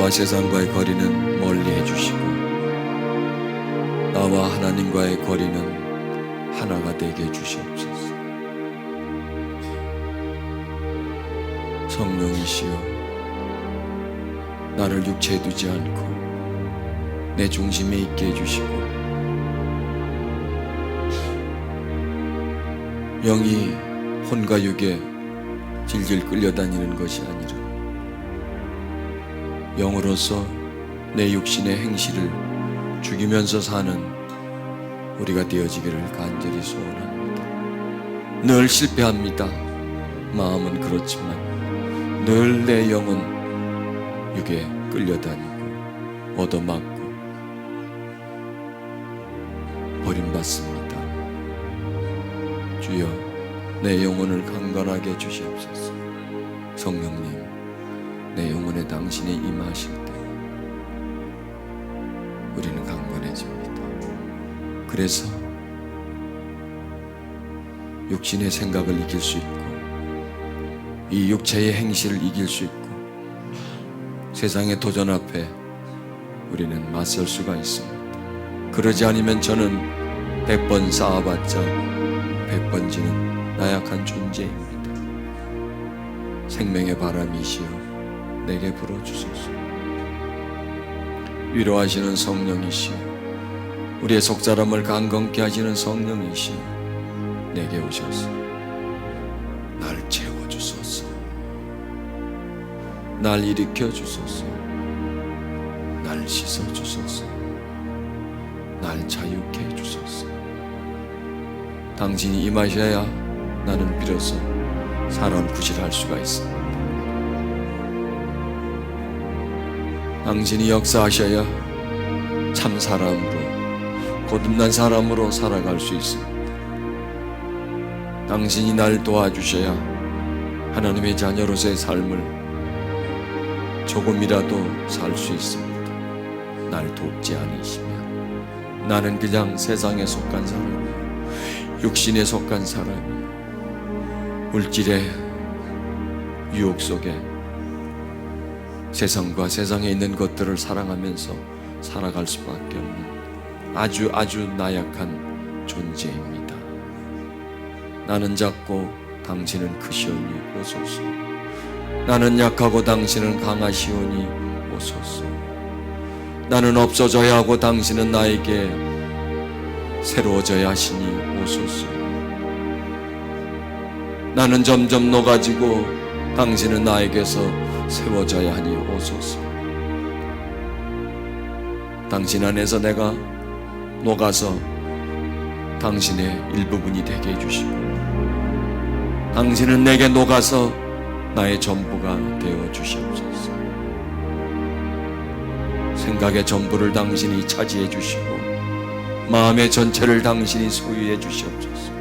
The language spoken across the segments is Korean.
나와 세상과의 거리는 멀리 해주시고 나와 하나님과의 거리는 하나가 되게 해주시옵소서. 성령이시여, 나를 육체에 두지 않고 내 중심에 있게 해주시고 영이 혼과 육에 질질 끌려다니는 것이 아니라 영으로서 내 육신의 행실을 죽이면서 사는 우리가 되어지기를 간절히 소원합니다. 늘 실패합니다. 마음은 그렇지만 늘 내 영은 육에 끌려다니고 얻어맞고 버림받습니다. 주여, 내 영혼을 강건하게 해주시옵소서. 성령님, 내 영혼에 당신이 임하실 때 우리는 강건해집니다. 그래서 육신의 생각을 이길 수 있고 이 육체의 행실을 이길 수 있고 세상의 도전 앞에 우리는 맞설 수가 있습니다. 그러지 않으면 저는 100번 쌓아봤자 100번 지는 나약한 존재입니다. 생명의 바람이시여, 내게 불어주소서. 위로하시는 성령이시여, 우리의 속사람을 강건케 하시는 성령이시여, 내게 오셔서 날 채워주소서. 날 일으켜 주소서. 날 씻어주소서. 날 자유케 해주소서. 당신이 임하셔야 나는 비로소 사람 구실할 수가 있습니다. 당신이 역사하셔야 참 사람으로, 거듭난 사람으로 살아갈 수 있습니다. 당신이 날 도와주셔야 하나님의 자녀로서의 삶을 조금이라도 살 수 있습니다. 날 돕지 않으시면 나는 그냥 세상에 속한 사람이에요. 육신에 속한 사람이에요. 물질의 유혹 속에 세상과 세상에 있는 것들을 사랑하면서 살아갈 수밖에 없는 아주 나약한 존재입니다. 나는 작고 당신은 크시오니 오소서. 나는 약하고 당신은 강하시오니 오소서. 나는 없어져야 하고 당신은 나에게 새로워져야 하시니 오소서. 나는 점점 녹아지고 당신은 나에게서 세워져야 하니 오소서. 당신 안에서 내가 녹아서 당신의 일부분이 되게 해주시고 당신은 내게 녹아서 나의 전부가 되어 주시옵소서. 생각의 전부를 당신이 차지해 주시고 마음의 전체를 당신이 소유해 주시옵소서.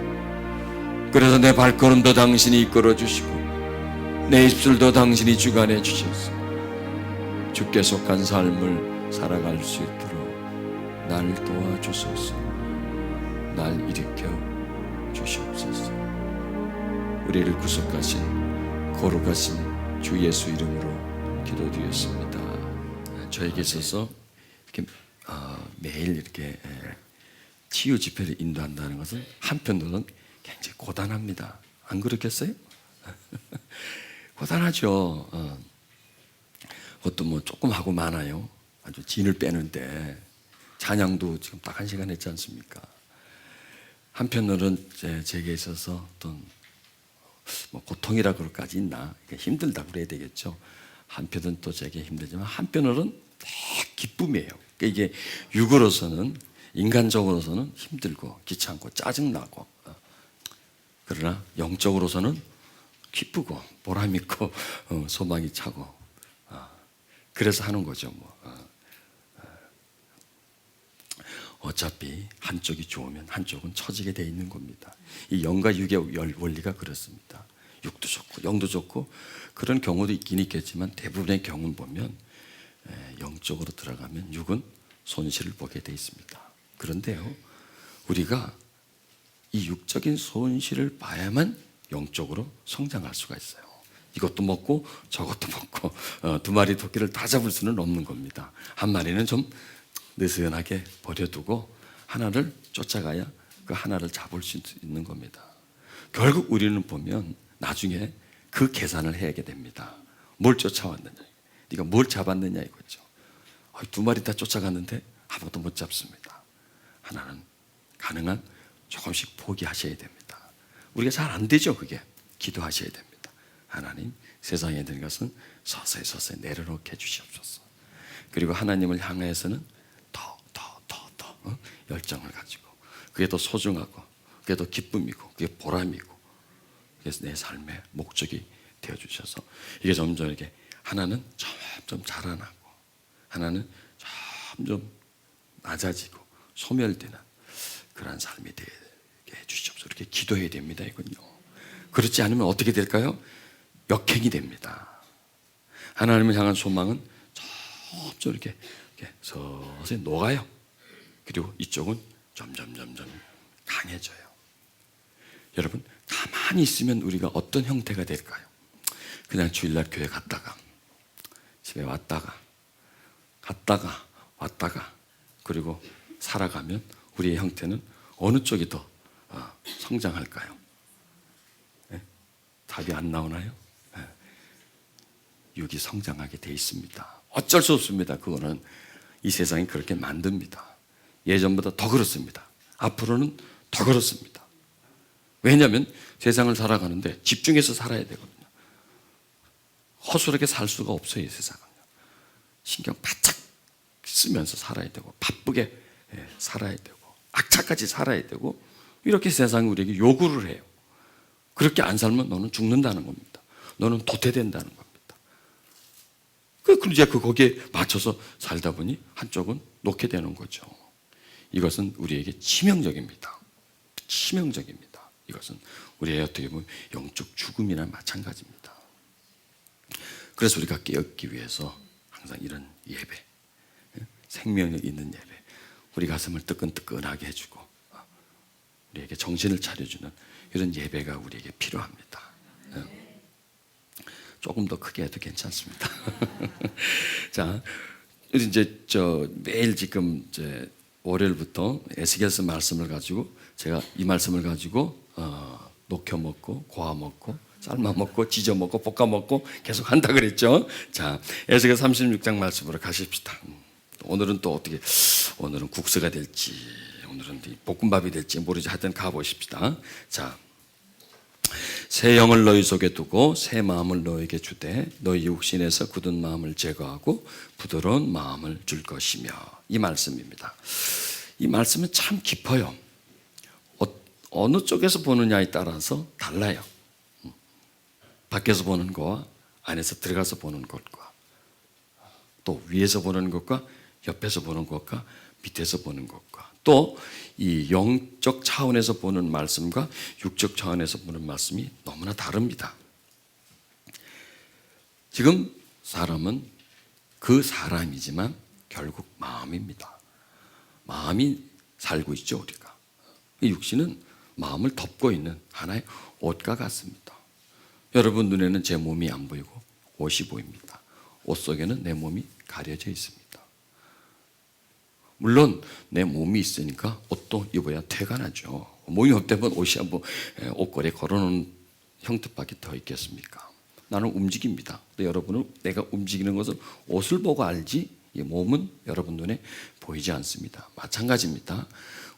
그래서 내 발걸음도 당신이 이끌어 주시고 내 입술도 당신이 주관해 주셔서 주께 속한 삶을 살아갈 수 있도록 날 도와주소서. 날 일으켜 주시옵소서. 우리를 구속하신 거룩하신 주 예수 이름으로 기도드렸습니다. 저에게 있어서 이렇게 매일 이렇게 치유 집회를 인도한다는 것은 한편으로는 굉장히 고단합니다. 안 그렇겠어요? 고단하죠. 그것도 뭐 조금 하고 많아요. 아주 진을 빼는데 찬양도 지금 딱 1시간 했지 않습니까? 한편으로는 제게 있어서 어떤 뭐 고통이라 그럴까지 있나, 힘들다 그래야 되겠죠. 한편은 또 제게 힘들지만 한편으로는 기쁨이에요. 그러니까 이게 육으로서는, 인간적으로서는 힘들고 귀찮고 짜증나고, 그러나 영적으로서는 기쁘고 보람있고 소망이 차고, 그래서 하는 거죠. 어차피 한쪽이 좋으면 한쪽은 처지게 돼 있는 겁니다. 이 영과 육의 원리가 그렇습니다. 육도 좋고 영도 좋고 그런 경우도 있긴 있겠지만 대부분의 경우는 보면 영적으로 들어가면 육은 손실을 보게 돼 있습니다. 그런데요, 우리가 이 육적인 손실을 봐야만 영적으로 성장할 수가 있어요. 이것도 먹고 저것도 먹고 두 마리 토끼를 다 잡을 수는 없는 겁니다. 한 마리는 좀 느슨하게 버려두고 하나를 쫓아가야 그 하나를 잡을 수 있는 겁니다. 결국 우리는 보면 나중에 그 계산을 해야 됩니다. 뭘 쫓아왔느냐, 네가 뭘 잡았느냐 이거죠. 두 마리 다 쫓아갔는데 아무것도 못 잡습니다. 하나는 가능한 조금씩 포기하셔야 됩니다. 우리가 잘 안 되죠. 그게 기도하셔야 됩니다. 하나님, 세상에 있는 것은 서서히 내려놓게 해주시옵소서. 그리고 하나님을 향해서는 더 열정을 가지고, 그게 더 소중하고, 그게 더 기쁨이고, 그게 보람이고, 그래서 내 삶의 목적이 되어주셔서 이게 점점 이렇게 하나는 점점 자라나고 하나는 점점 낮아지고 소멸되는 그런 삶이 되게 해주시옵소서. 이렇게 기도해야 됩니다. 이건요. 그렇지 않으면 어떻게 될까요? 역행이 됩니다. 하나님을 향한 소망은 점점 이렇게 서서히 녹아요. 그리고 이쪽은 점점 강해져요. 여러분, 가만히 있으면 우리가 어떤 형태가 될까요? 그냥 주일날 교회 갔다가 집에 왔다가 그리고 살아가면 우리의 형태는 어느 쪽이 더 성장할까요? 네? 답이 안 나오나요? 네. 육이 성장하게 돼 있습니다. 어쩔 수 없습니다. 그거는 이 세상이 그렇게 만듭니다. 예전보다 더 그렇습니다. 앞으로는 더 그렇습니다. 왜냐하면 세상을 살아가는데 집중해서 살아야 되거든요. 허술하게 살 수가 없어요. 이 세상은. 신경 바짝 쓰면서 살아야 되고 바쁘게 살아야 되고 악착같이 살아야 되고, 이렇게 세상이 우리에게 요구를 해요. 그렇게 안 살면 너는 죽는다는 겁니다. 너는 도태된다는 겁니다. 이제 거기에 맞춰서 살다 보니 한쪽은 놓게 되는 거죠. 이것은 우리에게 치명적입니다. 치명적입니다. 이것은 우리의 어떻게 보면 영적 죽음이나 마찬가지입니다. 그래서 우리가 깨닫기 위해서 항상 이런 예배, 생명력 있는 예배, 우리 가슴을 뜨끈뜨끈하게 해주고 우리에게 정신을 차려주는 이런 예배가 우리에게 필요합니다. 조금 더 크게 해도 괜찮습니다. 자, 이제 매일 지금 월요일부터 에스겔서 말씀을 가지고 제가 이 말씀을 가지고 녹여 먹고 고아 먹고 삶아 먹고 지져 먹고 볶아 먹고 계속 한다 그랬죠. 자, 에스겔 36장 말씀으로 가십시다. 오늘은 또 어떻게, 오늘은 국수가 될지 오늘은 볶음밥이 될지 모르지, 하여튼 가보십시다. 자, 새 영을 너희 속에 두고 새 마음을 너에게 주되 너희 육신에서 굳은 마음을 제거하고 부드러운 마음을 줄 것이며, 이 말씀입니다. 이 말씀은 참 깊어요. 어느 쪽에서 보느냐에 따라서 달라요. 밖에서 보는 것과 안에서 들어가서 보는 것과, 또 위에서 보는 것과 옆에서 보는 것과 밑에서 보는 것과, 또 이 영적 차원에서 보는 말씀과 육적 차원에서 보는 말씀이 너무나 다릅니다. 지금 사람은 그 사람이지만 결국 마음입니다. 마음이 살고 있죠. 우리가 이 육신은 마음을 덮고 있는 하나의 옷과 같습니다. 여러분 눈에는 제 몸이 안 보이고 옷이 보입니다. 옷 속에는 내 몸이 가려져 있습니다. 물론 내 몸이 있으니까 옷도 입어야 태가 나죠. 몸이 없다면 옷이 한번 옷걸이에 걸어놓은 형태밖에 더 있겠습니까? 나는 움직입니다. 근데 여러분은 내가 움직이는 것을 옷을 보고 알지, 이 몸은 여러분 눈에 보이지 않습니다. 마찬가지입니다.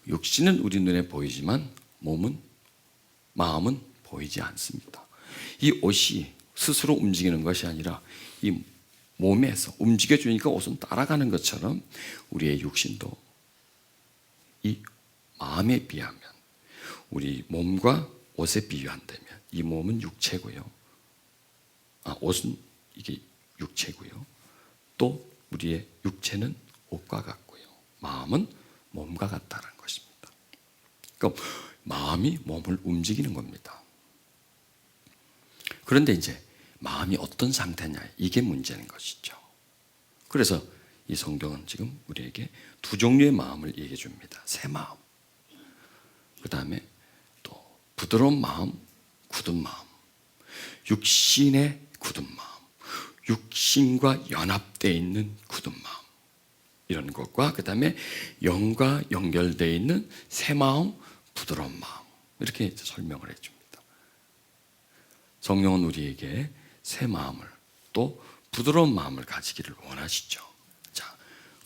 육신은 우리 눈에 보이지만 마음은 보이지 않습니다. 이 옷이 스스로 움직이는 것이 아니라 이 몸에서 움직여주니까 옷은 따라가는 것처럼 우리의 육신도 이 마음에 비하면, 우리 몸과 옷에 비유한다면 이 몸은 육체고요. 옷은 이게 육체고요. 또 우리의 육체는 옷과 같고요. 마음은 몸과 같다는 것입니다. 그러니까 마음이 몸을 움직이는 겁니다. 그런데 이제 마음이 어떤 상태냐, 이게 문제인 것이죠. 그래서 이 성경은 지금 우리에게 두 종류의 마음을 얘기해 줍니다. 새 마음, 그 다음에 또 부드러운 마음, 굳은 마음. 육신의 굳은 마음, 육신과 연합되어 있는 굳은 마음, 이런 것과 그 다음에 영과 연결되어 있는 새 마음, 부드러운 마음, 이렇게 설명을 해줍니다. 성령은 우리에게 새 마음을 또 부드러운 마음을 가지기를 원하시죠. 자,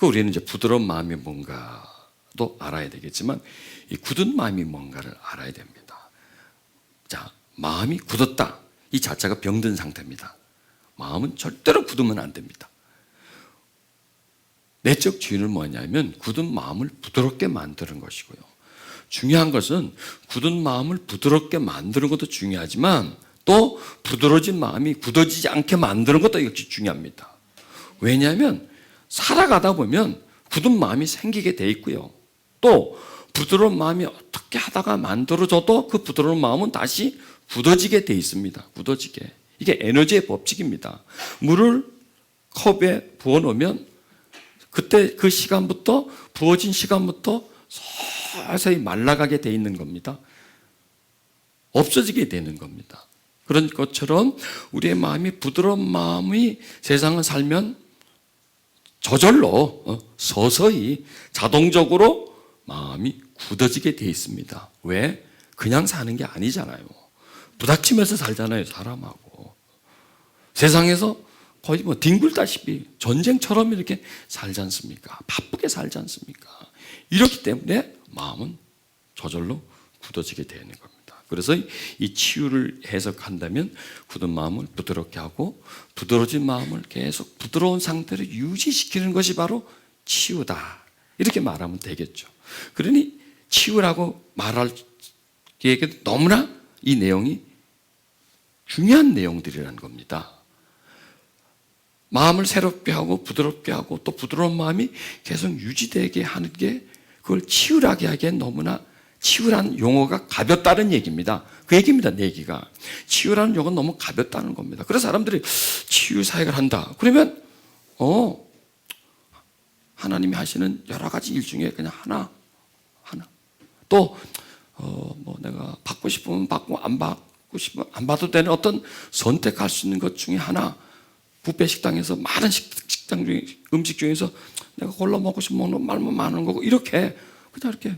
우리는 이제 부드러운 마음이 뭔가도 알아야 되겠지만 이 굳은 마음이 뭔가를 알아야 됩니다. 자, 마음이 굳었다, 이 자체가 병든 상태입니다. 마음은 절대로 굳으면 안 됩니다. 내적 주인은 뭐냐면 굳은 마음을 부드럽게 만드는 것이고요. 중요한 것은 굳은 마음을 부드럽게 만드는 것도 중요하지만 또 부드러워진 마음이 굳어지지 않게 만드는 것도 역시 중요합니다. 왜냐하면 살아가다 보면 굳은 마음이 생기게 돼 있고요. 또 부드러운 마음이 어떻게 하다가 만들어져도 그 부드러운 마음은 다시 굳어지게 돼 있습니다. 굳어지게. 이게 에너지의 법칙입니다. 물을 컵에 부어 놓으면 그때 그 시간부터, 부어진 시간부터 서서히 말라가게 돼 있는 겁니다. 없어지게 되는 겁니다. 그런 것처럼 우리의 마음이 부드러운 마음이 세상을 살면 저절로 서서히 자동적으로 마음이 굳어지게 돼 있습니다. 왜? 그냥 사는 게 아니잖아요. 부닥치면서 살잖아요, 사람하고. 세상에서 거의 뭐 뒹굴다시피 전쟁처럼 이렇게 살지 않습니까? 바쁘게 살지 않습니까? 이렇기 때문에 마음은 저절로 굳어지게 되는 겁니다. 그래서 이 치유를 해석한다면 굳은 마음을 부드럽게 하고 부드러워진 마음을 계속 부드러운 상태로 유지시키는 것이 바로 치유다, 이렇게 말하면 되겠죠. 그러니 치유라고 말하기에는 너무나 이 내용이 중요한 내용들이라는 겁니다. 마음을 새롭게 하고 부드럽게 하고 또 부드러운 마음이 계속 유지되게 하는 게, 그걸 치유라게 하기엔 너무나, 치유라는 용어가 가볍다는 얘기입니다. 그 얘기입니다, 내 얘기가. 치유라는 용어는 너무 가볍다는 겁니다. 그래서 사람들이 치유 사역을 한다 그러면 하나님이 하시는 여러 가지 일 중에 그냥 하나 또 뭐 내가 받고 싶으면 받고 안 받고 싶으면 안 받아도 되는 어떤 선택할 수 있는 것 중에 하나, 뷔페 식당에서 많은 식당 중에 음식 중에서 내가 골라 먹고 싶은 먹는 말만 많은 거고, 이렇게 그냥 이렇게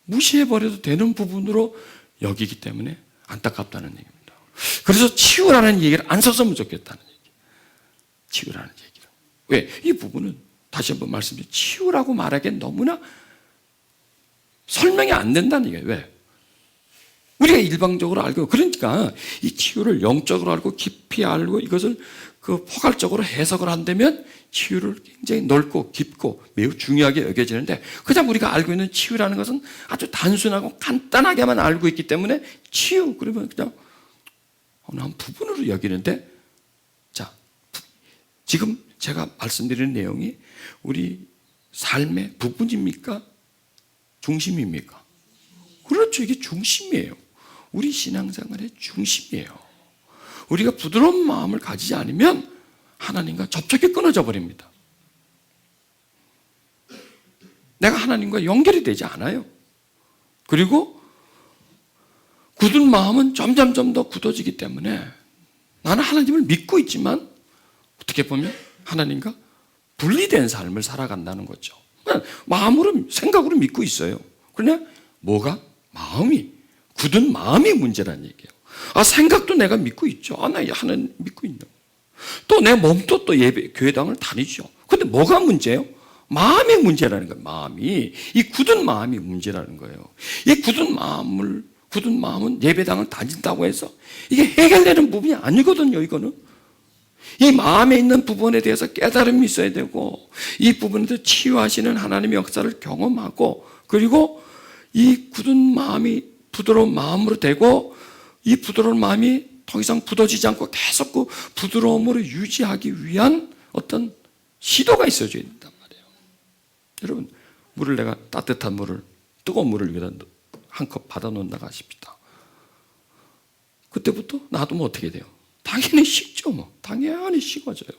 무시해버려도 되는 부분으로 여기기 때문에 안타깝다는 얘기입니다. 그래서 치유라는 얘기를 안 썼으면 좋겠다는 얘기. 치유라는 얘기를. 왜? 이 부분은 다시 한번 말씀드리면 치유라고 말하기엔 너무나 설명이 안 된다는 얘기예요. 왜? 우리가 일방적으로 알고, 그러니까 이 치유를 영적으로 알고 깊이 알고 이것을 그 포괄적으로 해석을 한다면 치유를 굉장히 넓고 깊고 매우 중요하게 여겨지는데, 그냥 우리가 알고 있는 치유라는 것은 아주 단순하고 간단하게만 알고 있기 때문에 치유 그러면 그냥 어느 한 부분으로 여기는데, 자, 지금 제가 말씀드리는 내용이 우리 삶의 부분입니까? 중심입니까? 그렇죠. 이게 중심이에요. 우리 신앙생활의 중심이에요. 우리가 부드러운 마음을 가지지 않으면 하나님과 접촉이 끊어져 버립니다. 내가 하나님과 연결이 되지 않아요. 그리고 굳은 마음은 점점 더 굳어지기 때문에 나는 하나님을 믿고 있지만 어떻게 보면 하나님과 분리된 삶을 살아간다는 거죠. 마음으로, 생각으로 믿고 있어요. 그러나 뭐가? 마음이, 굳은 마음이 문제라는 얘기예요. 생각도 내가 믿고 있죠. 나 하나님 믿고 있는. 또 내 몸도 또 예배, 교회당을 다니죠. 근데 뭐가 문제예요? 마음이 문제라는 거예요. 마음이. 이 굳은 마음이 문제라는 거예요. 이 굳은 마음은 예배당을 다닌다고 해서 이게 해결되는 부분이 아니거든요, 이거는. 이 마음에 있는 부분에 대해서 깨달음이 있어야 되고, 이 부분에 대해서 치유하시는 하나님의 역사를 경험하고, 그리고 이 굳은 마음이 부드러운 마음으로 되고, 이 부드러운 마음이 더 이상 굳어지지 않고 계속 그 부드러움으로 유지하기 위한 어떤 시도가 있어줘야 된단 말이에요. 여러분, 물을 내가 따뜻한 물을, 뜨거운 물을 위에다 한 컵 받아 놓는다고 하십시다. 그때부터 놔두면 어떻게 돼요? 당연히 식죠. 뭐. 당연히 식어져요.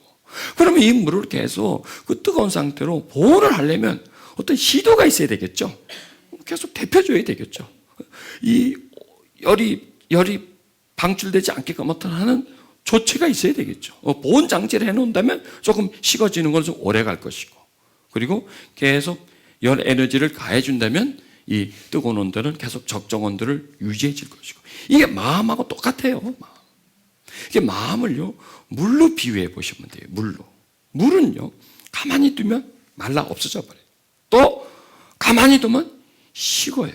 그러면 이 물을 계속 그 뜨거운 상태로 보온을 하려면 어떤 시도가 있어야 되겠죠. 계속 데펴줘야 되겠죠. 이 열이 방출되지 않게끔 어떤 하는 조치가 있어야 되겠죠. 보온 장치를 해놓는다면 조금 식어지는 건 좀 오래 갈 것이고, 그리고 계속 열 에너지를 가해준다면 이 뜨거운 온도는 계속 적정 온도를 유지해질 것이고, 이게 마음하고 똑같아요. 이게 마음을요 물로 비유해 보시면 돼요. 물은요 가만히 두면 말라 없어져 버려요. 또 가만히 두면 식어요.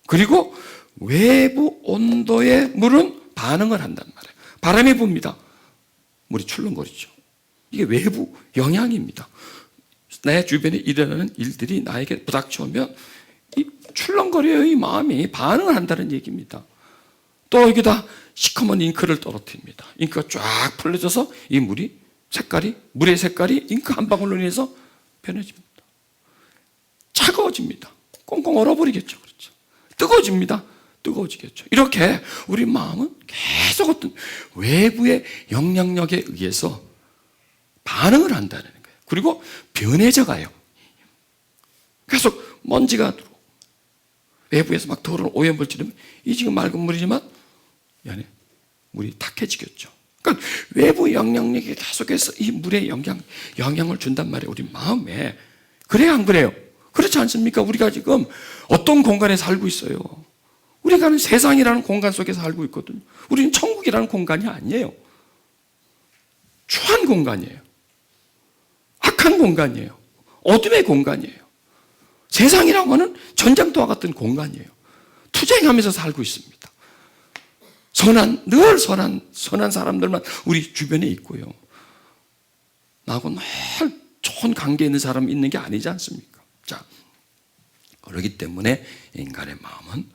그리고 외부 온도에 물은 반응을 한단 말이에요. 바람이 붑니다. 물이 출렁거리죠. 이게 외부 영향입니다. 내 주변에 일어나는 일들이 나에게 부닥쳐오면 이 출렁거려요. 이 마음이 반응을 한다는 얘기입니다. 또 여기다 시커먼 잉크를 떨어뜨립니다. 잉크가 쫙 풀려져서 이 물의 색깔이 잉크 한 방울로 인해서 변해집니다. 차가워집니다. 꽁꽁 얼어버리겠죠. 그렇죠. 뜨거워집니다. 뜨거워지겠죠. 이렇게 우리 마음은 계속 어떤 외부의 영향력에 의해서 반응을 한다는 거예요. 그리고 변해져 가요. 계속 먼지가 들어오고, 외부에서 막 들어오는 오염물질이면 이 지금 맑은 물이지만 이 안에 물이 탁해지겠죠. 그러니까 외부 영향력이 계속해서 이 물에 영향을 준단 말이에요. 우리 마음에. 그래요, 안 그래요? 그렇지 않습니까? 우리가 지금 어떤 공간에 살고 있어요? 우리가 세상이라는 공간 속에 살고 있거든요. 우리는 천국이라는 공간이 아니에요. 추한 공간이에요. 악한 공간이에요. 어둠의 공간이에요. 세상이라고 하는 전쟁터와 같은 공간이에요. 투쟁하면서 살고 있습니다. 늘 선한 사람들만 우리 주변에 있고요. 나하고 늘 좋은 관계 있는 사람이 있는 게 아니지 않습니까? 자, 그렇기 때문에 인간의 마음은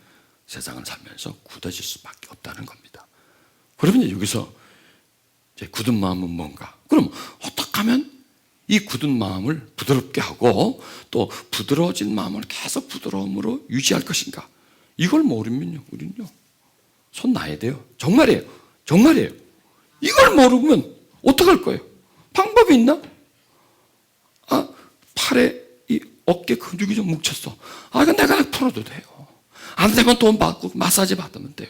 세상을 살면서 굳어질 수밖에 없다는 겁니다. 그러면 여기서 이제 굳은 마음은 뭔가? 그럼 어떻게 하면 이 굳은 마음을 부드럽게 하고 또 부드러워진 마음을 계속 부드러움으로 유지할 것인가? 이걸 모르면요, 우리는요, 손 놔야 돼요. 정말이에요. 이걸 모르면 어떡할 거예요? 방법이 있나? 팔에 이 어깨 근육이 좀 뭉쳤어. 이건 내가 풀어도 돼요. 안 되면 돈 받고 마사지 받으면 돼요.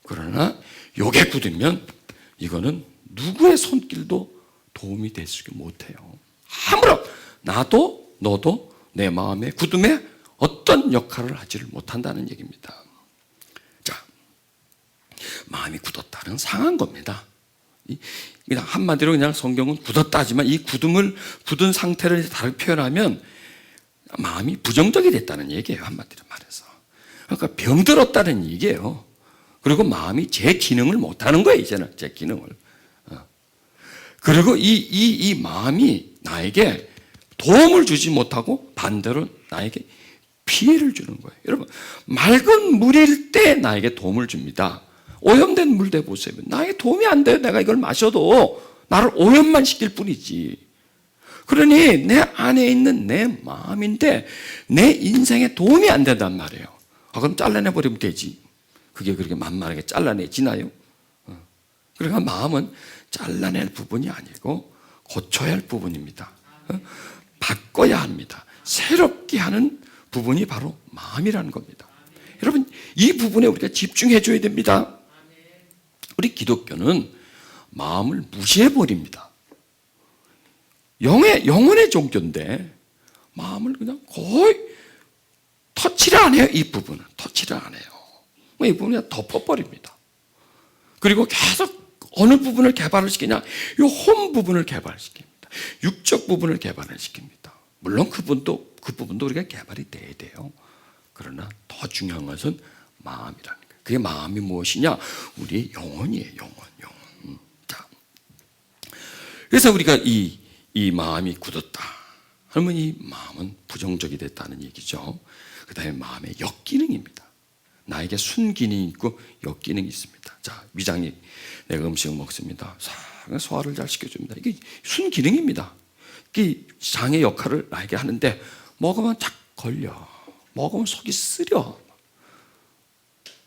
그러나 요게 굳으면 이거는 누구의 손길도 도움이 되지 못해요. 아무런 나도 너도 내 마음의 굳음에 어떤 역할을 하지를 못한다는 얘기입니다. 자, 마음이 굳었다는 상한 겁니다. 그냥 한마디로 그냥 성경은 굳었다 하지만 이 굳은 상태를 다르게 표현하면 마음이 부정적이 됐다는 얘기예요. 한마디로 말해서. 그러니까 병들었다는 얘기예요. 그리고 마음이 제 기능을 못하는 거예요. 이제는 제 기능을. 그리고 이 마음이 나에게 도움을 주지 못하고 반대로 나에게 피해를 주는 거예요. 여러분, 맑은 물일 때 나에게 도움을 줍니다. 오염된 물 대보세요. 나에게 도움이 안 돼요. 내가 이걸 마셔도 나를 오염만 시킬 뿐이지. 그러니 내 안에 있는 내 마음인데 내 인생에 도움이 안 된단 말이에요. 그럼 잘라내버리면 되지. 그게 그렇게 만만하게 잘라내지나요? 그러니까 마음은 잘라낼 부분이 아니고 고쳐야 할 부분입니다. 바꿔야 합니다. 새롭게 하는 부분이 바로 마음이라는 겁니다. 여러분, 이 부분에 우리가 집중해 줘야 됩니다. 우리 기독교는 마음을 무시해버립니다. 영혼의 종교인데 마음을 그냥 거의 터치를 안 해요. 이 부분은 터치를 안 해요. 이 부분을 그냥 덮어버립니다. 그리고 계속 어느 부분을 개발을 시키냐? 이 혼 부분을 개발시킵니다. 육적 부분을 개발을 시킵니다. 물론 그 부분도 우리가 개발이 돼야 돼요. 그러나 더 중요한 것은 마음이라는 거예요. 그게 마음이 무엇이냐? 우리의 영혼이에요. 영혼. 자, 그래서 우리가 이 마음이 굳었다 하면 이 마음은 부정적이 됐다는 얘기죠. 그 다음에 마음의 역기능입니다. 나에게 순기능이 있고 역기능이 있습니다. 자, 위장이 내가 음식을 먹습니다. 소화를 잘 시켜줍니다. 이게 순기능입니다. 이게 장의 역할을 나에게 하는데 먹으면 착 걸려. 먹으면 속이 쓰려.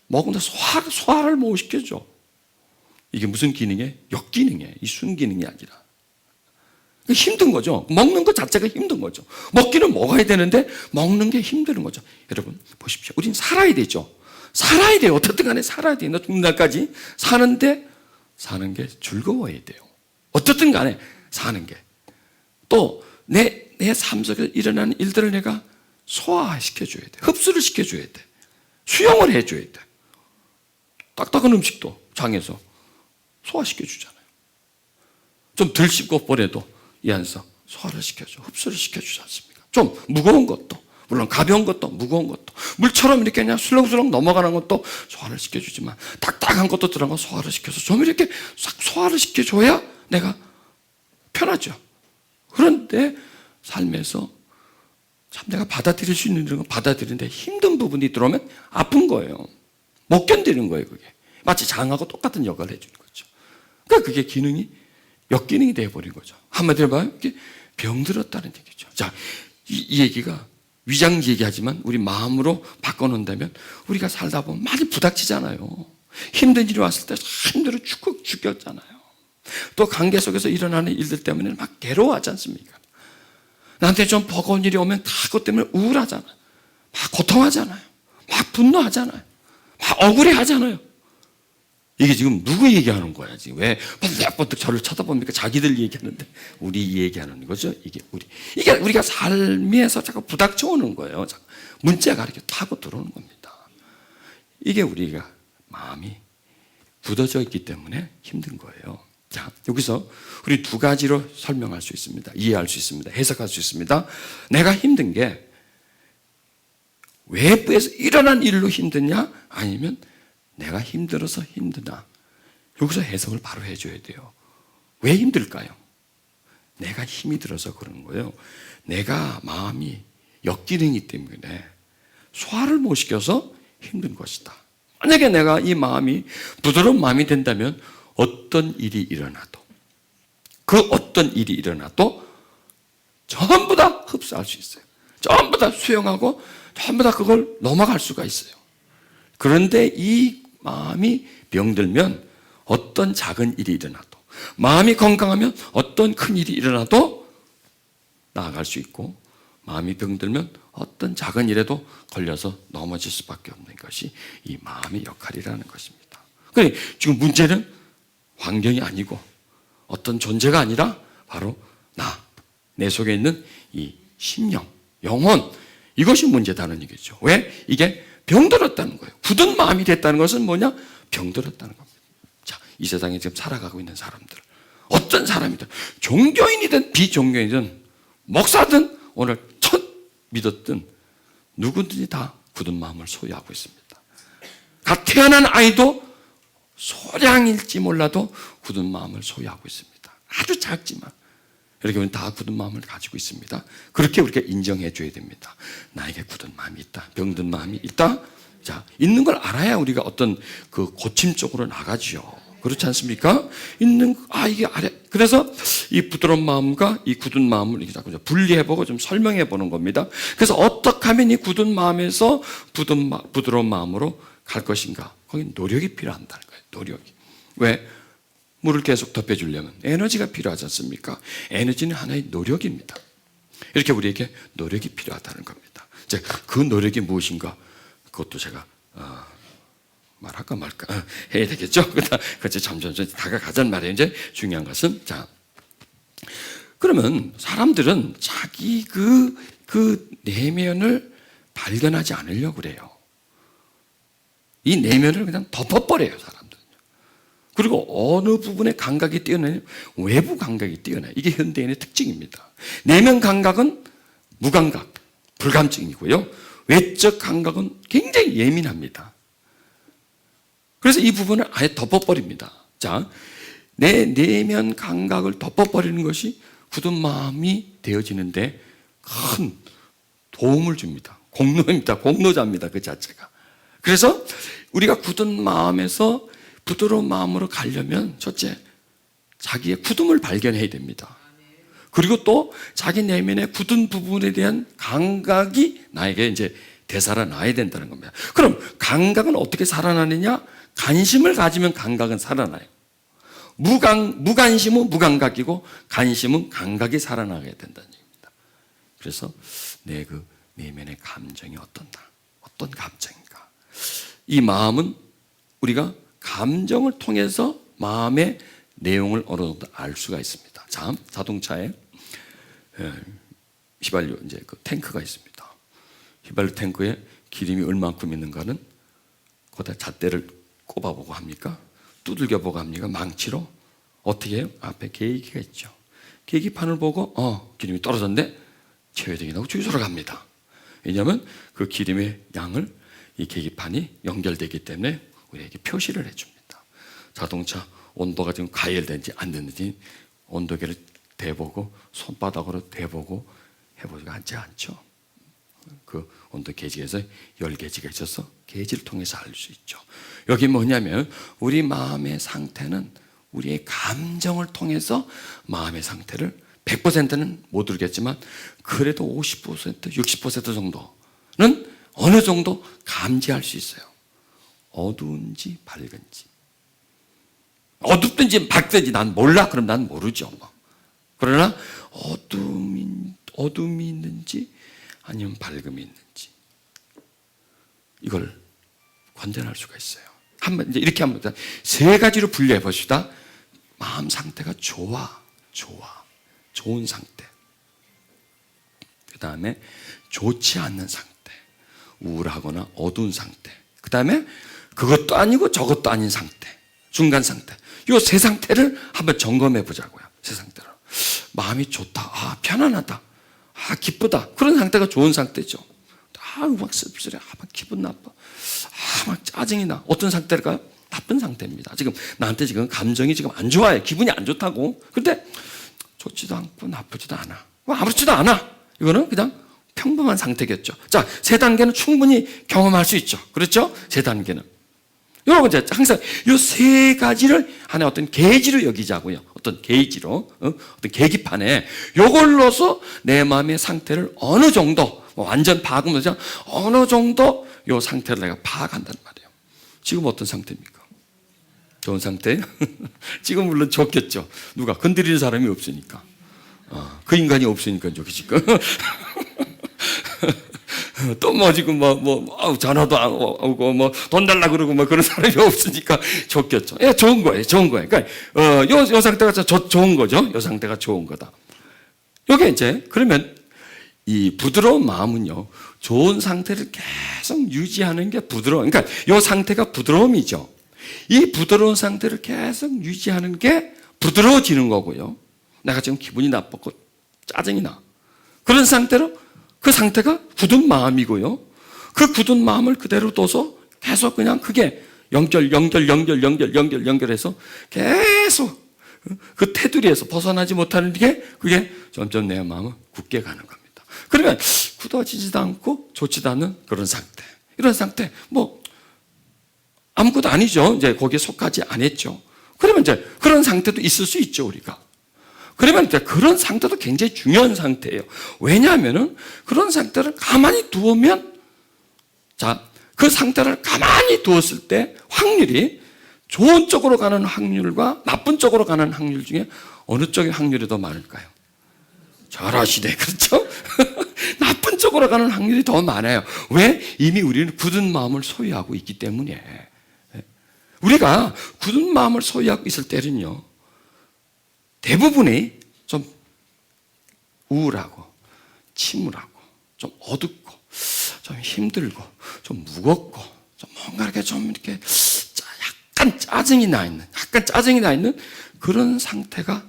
먹으면 소화를 못 시켜줘. 이게 무슨 기능이에요? 역기능이에요. 이 순기능이 아니라. 힘든 거죠. 먹는 것 자체가 힘든 거죠. 먹기는 먹어야 되는데 먹는 게 힘든 거죠. 여러분 보십시오. 우린 살아야 되죠. 살아야 돼요. 어떻든 간에 살아야 돼요. 죽는 날까지 사는데 사는 게 즐거워야 돼요. 어떻든 간에 사는 게. 또 내 삶 속에 일어나는 일들을 내가 소화시켜줘야 돼. 흡수를 시켜줘야 돼. 수용을 해줘야 돼. 딱딱한 음식도 장에서 소화시켜주잖아요. 좀 덜 씹고 보내도 이 안에서 소화를 시켜줘. 흡수를 시켜주지 않습니까? 좀 무거운 것도, 물론 가벼운 것도 무거운 것도, 물처럼 이렇게 그냥 술렁술렁 넘어가는 것도 소화를 시켜주지만 딱딱한 것도 들어간 거 소화를 시켜서 좀 이렇게 싹 소화를 시켜줘야 내가 편하죠. 그런데 삶에서 참 내가 받아들일 수 있는 건 받아들이는데 힘든 부분이 들어오면 아픈 거예요. 못 견디는 거예요, 그게. 마치 장하고 똑같은 역할을 해주는 거죠. 그러니까 그게 기능이 역기능이 되어버린 거죠. 한마디로 봐요. 이게 병들었다는 얘기죠. 자, 이 얘기가 위장 얘기하지만 우리 마음으로 바꿔놓는다면 우리가 살다 보면 많이 부닥치잖아요. 힘든 일이 왔을 때 힘들어 죽겠잖아요. 또 관계 속에서 일어나는 일들 때문에 막 괴로워하지 않습니까? 나한테 좀 버거운 일이 오면 다 그것 때문에 우울하잖아요. 막 고통하잖아요. 막 분노하잖아요. 막 억울해하잖아요. 이게 지금 누구 얘기하는 거야? 지금 왜 번뜩번뜩 저를 쳐다봅니까? 자기들 얘기하는데 우리 얘기하는 거죠. 이게 우리가 삶에서 자꾸 부닥쳐오는 거예요. 문자가 이렇게 타고 들어오는 겁니다. 이게 우리가 마음이 굳어져 있기 때문에 힘든 거예요. 자, 여기서 우리 두 가지로 설명할 수 있습니다. 이해할 수 있습니다. 해석할 수 있습니다. 내가 힘든 게 외부에서 일어난 일로 힘드냐? 아니면 내가 힘들어서 힘드나? 여기서 해석을 바로 해줘야 돼요. 왜 힘들까요? 내가 힘이 들어서 그러는 거예요. 내가 마음이 역기능이기 때문에 소화를 못 시켜서 힘든 것이다. 만약에 내가 이 마음이 부드러운 마음이 된다면 어떤 일이 일어나도 그 어떤 일이 일어나도 전부 다 흡수할 수 있어요. 전부 다 수용하고 전부 다 그걸 넘어갈 수가 있어요. 그런데 이 마음이 병들면 어떤 작은 일이 일어나도, 마음이 건강하면 어떤 큰 일이 일어나도 나아갈 수 있고, 마음이 병들면 어떤 작은 일에도 걸려서 넘어질 수밖에 없는 것이 이 마음의 역할이라는 것입니다. 그러니까 지금 문제는 환경이 아니고 어떤 존재가 아니라 바로 내 속에 있는 이 심령, 영혼, 이것이 문제다는 얘기죠. 왜? 이게 병들었다는 거예요. 굳은 마음이 됐다는 것은 뭐냐? 병들었다는 겁니다. 자, 이 세상에 지금 살아가고 있는 사람들, 어떤 사람이든, 종교인이든 비종교인이든 목사든 오늘 첫 믿었든 누구든지 다 굳은 마음을 소유하고 있습니다. 갓 태어난 아이도 소량일지 몰라도 굳은 마음을 소유하고 있습니다. 아주 작지만 이렇게 보면 다 굳은 마음을 가지고 있습니다. 그렇게 우리가 인정해 줘야 됩니다. 나에게 굳은 마음이 있다, 병든 마음이 있다. 자, 있는 걸 알아야 우리가 어떤 그 고침 쪽으로 나가지요. 그렇지 않습니까? 이게 알아. 그래서 이 부드러운 마음과 이 굳은 마음을 이렇게 자꾸 분리해보고 좀 설명해보는 겁니다. 그래서 어떻게 하면 이 굳은 마음에서 부드러운 마음으로 갈 것인가? 거기 노력이 필요한다는 거예요. 노력이. 왜? 물을 계속 덮여주려면 에너지가 필요하지 않습니까? 에너지는 하나의 노력입니다. 이렇게 우리에게 노력이 필요하다는 겁니다. 이제 그 노력이 무엇인가? 그것도 제가 말할까 말까 해야 되겠죠? 그렇지, 점점 다가가자는 말이에요. 이제 중요한 것은, 자, 그러면 사람들은 자기 그 내면을 발견하지 않으려고 그래요. 이 내면을 그냥 덮어버려요, 사람들은. 그리고 어느 부분에 감각이 뛰어나냐? 외부 감각이 뛰어나요. 이게 현대인의 특징입니다. 내면 감각은 무감각, 불감증이고요. 외적 감각은 굉장히 예민합니다. 그래서 이 부분을 아예 덮어버립니다. 자, 내 내면 감각을 덮어버리는 것이 굳은 마음이 되어지는데 큰 도움을 줍니다. 공로입니다. 공로자입니다. 그 자체가. 그래서 우리가 굳은 마음에서 부드러운 마음으로 가려면 첫째, 자기의 굳음을 발견해야 됩니다. 그리고 또 자기 내면의 굳은 부분에 대한 감각이 나에게 이제 되살아나야 된다는 겁니다. 그럼 감각은 어떻게 살아나느냐? 관심을 가지면 감각은 살아나요. 무관심은 무감각이고 관심은 감각이 살아나게 된다는 얘기입니다. 그래서 내 그 내면의 감정이 어떤 감정인가? 이 마음은 우리가 감정을 통해서 마음의 내용을 어느 정도 알 수가 있습니다. 자, 자동차에 휘발유 이제 그 탱크가 있습니다. 휘발유 탱크에 기름이 얼만큼 있는가는 거기다 잣대를 꼽아보고 합니까? 두들겨보고 합니까? 망치로? 어떻게 해요? 앞에 계기가 있죠. 계기판을 보고 기름이 떨어졌는데 채워야 나고 주유소로 갑니다. 왜냐하면 그 기름의 양을 이 계기판이 연결되기 때문에 우리에게 표시를 해줍니다. 자동차 온도가 지금 가열된지 안 됐는지 온도계를 대보고 손바닥으로 대보고 해보지가 않죠. 그 온도 계지에서 열 계지가 있어서 계지를 통해서 알 수 있죠. 여기 뭐냐면 우리 마음의 상태는 우리의 감정을 통해서 마음의 상태를 100%는 못 알겠지만 그래도 50%, 60% 정도는 어느 정도 감지할 수 있어요. 어두운지 밝은지. 어둡든지 밝든지 난 몰라. 그럼 난 모르죠. 그러나 어둠이 있는지 아니면 밝음이 있는지 이걸 관전할 수가 있어요. 한번 이제 이렇게 한번 세 가지로 분류해 봅시다. 마음 상태가 좋은 상태. 그 다음에 좋지 않는 상태, 우울하거나 어두운 상태. 그 다음에 그것도 아니고 저것도 아닌 상태, 중간 상태. 이 세 상태를 한번 점검해 보자고요. 세 상태로. 마음이 좋다, 편안하다, 기쁘다. 그런 상태가 좋은 상태죠. 막 씁쓸해, 막 기분 나빠, 막 짜증이 나. 어떤 상태일까요? 나쁜 상태입니다. 지금 나한테 지금 감정이 지금 안 좋아요. 기분이 안 좋다고. 근데 좋지도 않고 나쁘지도 않아. 아무렇지도 않아. 이거는 그냥 평범한 상태겠죠. 자, 세 단계는 충분히 경험할 수 있죠. 그렇죠? 세 단계는. 여러분, 이제 항상 이 세 가지를 하나의 어떤 게이지로 여기자고요. 어떤 게이지로, 어떤 계기판에 요걸로서 내 마음의 상태를 어느 정도, 완전 파악은 못하지만 어느 정도 요 상태를 내가 파악한단 말이에요. 지금 어떤 상태입니까? 좋은 상태예요? 지금 물론 좋겠죠. 누가 건드리는 사람이 없으니까. 그 인간이 없으니까 좋겠지까. 또 뭐 지금 전화도 안 오고 돈 달라 그러고 그런 사람이 없으니까 좋겠죠. 예, 좋은 거예요. 그러니까 요 상태가 좋은 거죠. 요 상태가 좋은 거다. 요게 이제 그러면 이 부드러운 마음은요, 좋은 상태를 계속 유지하는 게 그러니까 요 상태가 부드러움이죠. 이 부드러운 상태를 계속 유지하는 게 부드러워지는 거고요. 내가 지금 기분이 나쁘고 짜증이 나. 그런 상태로 그 상태가 굳은 마음이고요. 그 굳은 마음을 그대로 둬서 계속 그냥 그게 연결해서 계속 그 테두리에서 벗어나지 못하는 게 그게 점점 내 마음은 굳게 가는 겁니다. 그러면 굳어지지도 않고 좋지도 않은 그런 상태. 이런 상태, 아무것도 아니죠. 이제 거기에 속하지 않았죠. 그러면 이제 그런 상태도 있을 수 있죠, 우리가. 그러면 이제 그런 상태도 굉장히 중요한 상태예요. 왜냐하면은 그런 상태를 가만히 두면, 그 상태를 가만히 두었을 때 확률이 좋은 쪽으로 가는 확률과 나쁜 쪽으로 가는 확률 중에 어느 쪽의 확률이 더 많을까요? 잘하시네. 그렇죠? 나쁜 쪽으로 가는 확률이 더 많아요. 왜? 이미 우리는 굳은 마음을 소유하고 있기 때문에. 우리가 굳은 마음을 소유하고 있을 때는요, 대부분이 좀 우울하고 침울하고 좀 어둡고 좀 힘들고 좀 무겁고 좀 뭔가 이렇게 좀 이렇게 약간 짜증이 나 있는 그런 상태가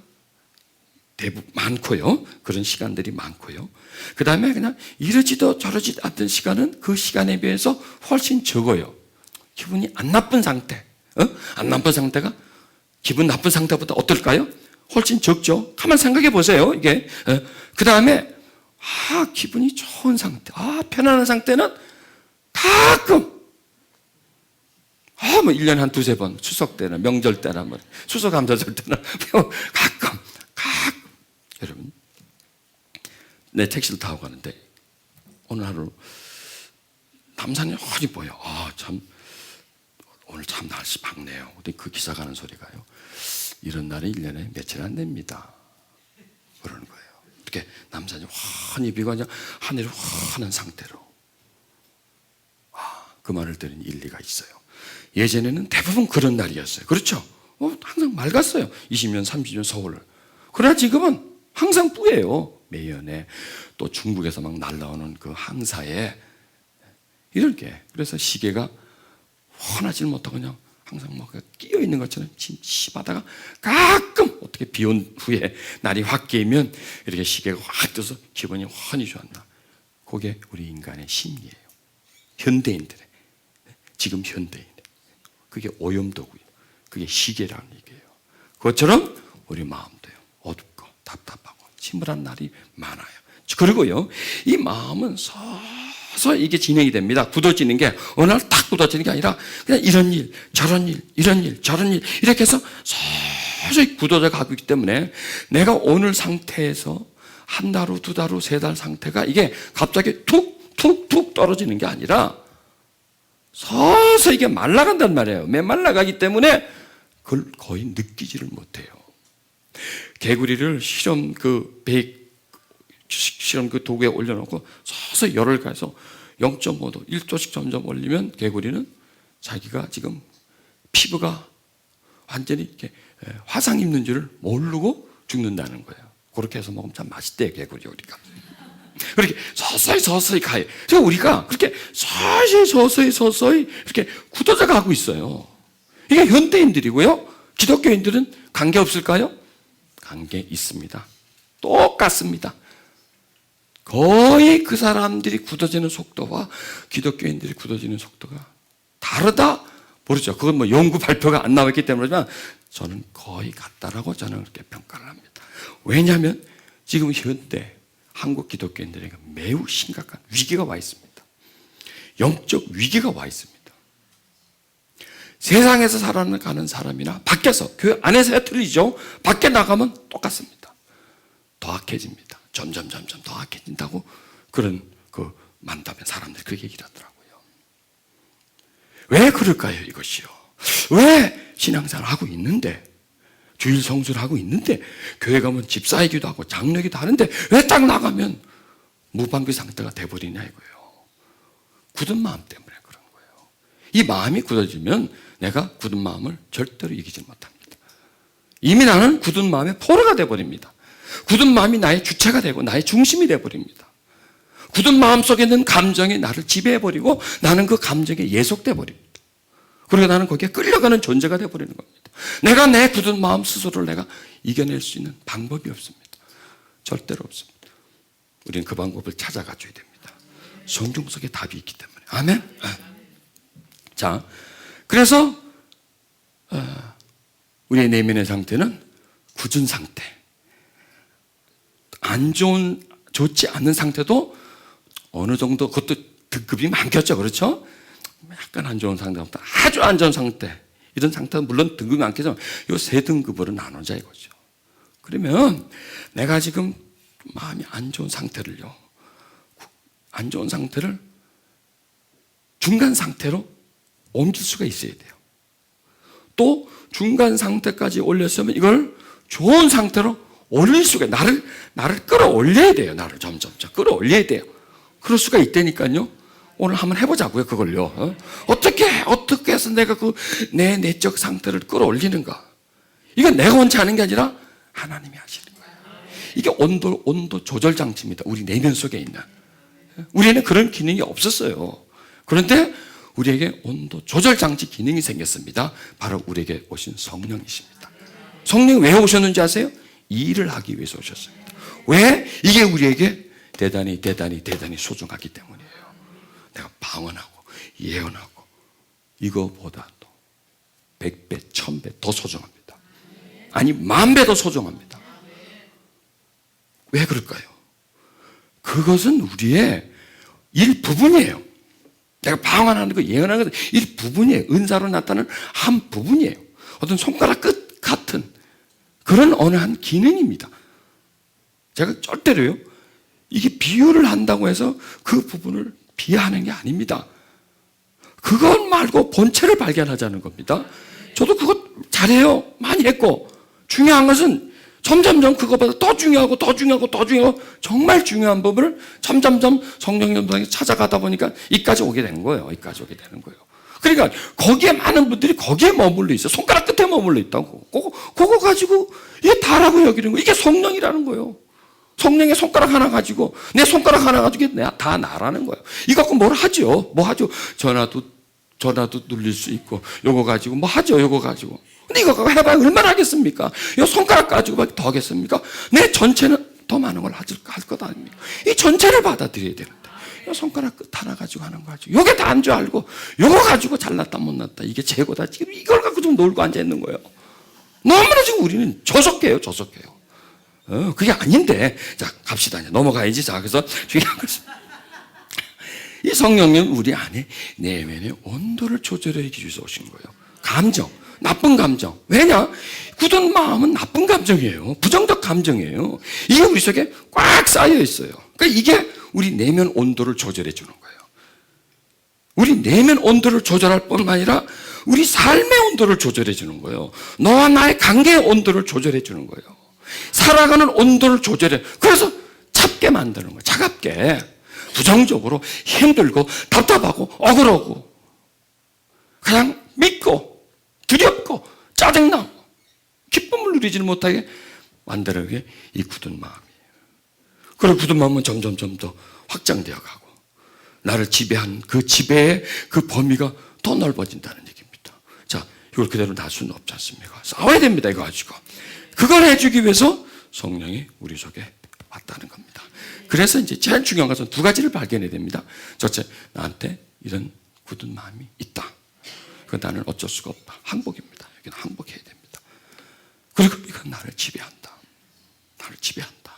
대부분 많고요. 그런 시간들이 많고요. 그 다음에 그냥 이러지도 저러지도 않던 시간은 그 시간에 비해서 훨씬 적어요. 기분이 안 나쁜 상태. 안 나쁜 상태가 기분 나쁜 상태보다 어떨까요? 훨씬 적죠. 가만 생각해 보세요. 이게. 그 다음에, 기분이 좋은 상태. 편안한 상태는 가끔, 1년에 한 두세 번, 추석 때나 명절 때나, 추석감사절 때나, 가끔. 여러분, 내 택시를 타고 가는데, 오늘 하루, 남산이 훤히 보여. 오늘 참 날씨 밝네요. 근데 그 기사 가는 소리가요, 이런 날이 1년에 며칠 안 됩니다. 그러는 거예요. 이렇게 남산이 훤히 비고 하늘이 환한 상태로. 그 말을 들으니 일리가 있어요. 예전에는 대부분 그런 날이었어요. 그렇죠? 항상 맑았어요. 20년, 30년 서울. 그러나 지금은 항상 뿌예요. 매연에. 또 중국에서 막 날라오는 그 항사에 이렇게. 그래서 시계가 훤하지 못하고 그냥 항상 뭐 끼어 있는 것처럼 침침하다가 가끔 어떻게 비 온 후에 날이 확 깨면 이렇게 시계가 확 떠서 기분이 훤히 좋았나. 그게 우리 인간의 심리예요. 현대인들의. 지금 현대인. 그게 오염도고요. 그게 시계라는 얘기예요. 그것처럼 우리 마음도요. 어둡고 답답하고 침울한 날이 많아요. 그리고요, 이 마음은 서서히 이게 진행이 됩니다. 굳어지는 게 어느 날 딱 굳어지는 게 아니라 그냥 이런 일, 저런 일, 이런 일, 저런 일 이렇게 해서 서서히 굳어져 가고 있기 때문에 내가 오늘 상태에서 한 달 후, 두 달 후, 세 달 상태가 이게 갑자기 툭툭툭 떨어지는 게 아니라 서서히 이게 말라간단 말이에요. 메말라가기 때문에 그걸 거의 느끼지를 못해요. 개구리를 실험 그 도구에 올려놓고 서서히 열을 가해서 0.5도, 1도씩 점점 올리면 개구리는 자기가 지금 피부가 완전히 이렇게 화상 입는 줄을 모르고 죽는다는 거예요. 그렇게 해서 먹으면 참 맛있대요, 개구리 요리가. 그렇게 서서히 가요. 그래서 우리가 그렇게 서서히 이렇게 굳어져 가고 있어요. 이게 현대인들이고요. 기독교인들은 관계 없을까요? 관계 있습니다. 똑같습니다. 거의 그 사람들이 굳어지는 속도와 기독교인들이 굳어지는 속도가 다르다? 모르죠. 그건 뭐 연구 발표가 안 나왔기 때문이지만 저는 거의 같다라고 저는 그렇게 평가를 합니다. 왜냐하면 지금 현대 한국 기독교인들에게 매우 심각한 위기가 와 있습니다. 영적 위기가 와 있습니다. 세상에서 살아가는 사람이나 밖에서, 교회 안에서야 틀리죠. 밖에 나가면 똑같습니다. 더 악해집니다. 점점 더 악해진다고 그런 그 만나면 사람들이 그 얘기를 하더라고요. 왜 그럴까요, 이것이요? 왜 신앙생활을 하고 있는데, 주일 성수를 하고 있는데, 교회 가면 집사이기도 하고 장로이기도 하는데 왜 딱 나가면 무방비 상태가 돼버리냐 이거예요. 굳은 마음 때문에 그런 거예요. 이 마음이 굳어지면 내가 굳은 마음을 절대로 이기지 못합니다. 이미 나는 굳은 마음의 포로가 돼버립니다. 굳은 마음이 나의 주체가 되고 나의 중심이 돼버립니다. 굳은 마음 속에 있는 감정이 나를 지배해버리고 나는 그 감정에 예속돼버립니다. 그리고 나는 거기에 끌려가는 존재가 돼버리는 겁니다. 내가 내 굳은 마음 스스로를 내가 이겨낼 수 있는 방법이 없습니다. 절대로 없습니다. 우리는 그 방법을 찾아가줘야 됩니다. 성경 속에 답이 있기 때문에. 아멘? 자, 그래서 우리의 내면의 상태는 굳은 상태. 좋지 않은 상태도 어느 정도 그것도 등급이 많겠죠. 그렇죠? 약간 안 좋은 상태부터 아주 안 좋은 상태. 이런 상태는 물론 등급이 많겠지만 이 세 등급으로 나누자 이거죠. 그러면 내가 지금 마음이 안 좋은 상태를요. 안 좋은 상태를 중간 상태로 옮길 수가 있어야 돼요. 또 중간 상태까지 올렸으면 이걸 좋은 상태로 올릴 수가, 나를 끌어올려야 돼요. 나를 점점 끌어올려야 돼요. 그럴 수가 있다니까요. 오늘 한번 해보자고요, 그걸요. 어떻게 해서 내가 내 내적 상태를 끌어올리는가. 이건 내가 원치 않은 게 아니라 하나님이 하시는 거예요. 이게 온도 조절 장치입니다. 우리 내면 속에 있는. 우리는 그런 기능이 없었어요. 그런데 우리에게 온도 조절 장치 기능이 생겼습니다. 바로 우리에게 오신 성령이십니다. 성령이 왜 오셨는지 아세요? 이 일을 하기 위해서 오셨습니다. 왜? 이게 우리에게 대단히 소중하기 때문이에요. 내가 방언하고 예언하고 이거보다도 100배, 1000배 더 소중합니다. 아니 10,000배 더 소중합니다. 왜 그럴까요? 그것은 우리의 일부분이에요. 내가 방언하는 거, 예언하는 것 일부분이에요. 은사로 나타나는 한 부분이에요. 어떤 손가락 끝 같은 그런 어느 한 기능입니다. 제가 절대로요, 이게 비유를 한다고 해서 그 부분을 비하하는 게 아닙니다. 그것 말고 본체를 발견하자는 겁니다. 저도 그거 잘해요. 많이 했고, 중요한 것은 점점점 그거보다 더 중요하고 정말 중요한 부분을 점점점 성령님을 찾아가다 보니까 이까지 오게 되는 거예요. 이까지 오게 되는 거예요. 그러니까 거기에 많은 분들이 거기에 머물러 있어요. 손가락 끝에 머물러 있다고. 그거 가지고 이게 다라고 여기는 거예요. 이게 성령이라는 거예요. 성령의 손가락 하나 가지고, 내 손가락 하나 가지고 다 나라는 거예요. 이거 갖고 뭘 하죠? 뭐 하죠? 전화도 눌릴 수 있고, 요거 가지고 뭐 하죠? 요거 가지고. 근데 이거 갖고 해봐야 얼마나 하겠습니까? 요 손가락 가지고 더 하겠습니까? 내 전체는 더 많은 걸 할 것 아닙니까? 이 전체를 받아들여야 되는데. 요 손가락 끝 하나 가지고 하는 거 가지고. 요게 다인 줄 알고, 요거 가지고 잘났다 못났다. 이게 최고다. 지금 이걸 갖고 좀 놀고 앉아있는 거예요. 너무나 지금 우리는 저속해요. 그게 아닌데. 자, 갑시다. 이제 넘어가야지. 자, 그래서 중요한 것은 이 성령님 우리 안에 내면의 온도를 조절해 주기 위해서 오신 거예요. 감정, 나쁜 감정. 왜냐? 굳은 마음은 나쁜 감정이에요. 부정적 감정이에요. 이게 우리 속에 꽉 쌓여 있어요. 그러니까 이게 우리 내면 온도를 조절해 주는 거예요. 우리 내면 온도를 조절할 뿐만 아니라 우리 삶의 온도를 조절해 주는 거예요. 너와 나의 관계의 온도를 조절해 주는 거예요. 살아가는 온도를 조절해. 그래서 찹게 만드는 거예요. 차갑게. 부정적으로 힘들고 답답하고 억울하고 그냥 믿고 두렵고 짜증나고 기쁨을 누리지는 못하게 만드는 게 이 굳은 마음이에요. 그리고 굳은 마음은 점점 더 확장되어 가고 나를 지배한 그 지배의 그 범위가 더 넓어진다는 얘기입니다. 자, 이걸 그대로 놔 수는 없지 않습니까? 싸워야 됩니다. 이거 가지고. 그걸 해주기 위해서 성령이 우리 속에 왔다는 겁니다. 그래서 이제 제일 중요한 것은 두 가지를 발견해야 됩니다. 첫째, 나한테 이런 굳은 마음이 있다. 그 나는 어쩔 수가 없다. 항복입니다. 여기는 항복해야 됩니다. 그리고 이건 나를 지배한다. 나를 지배한다.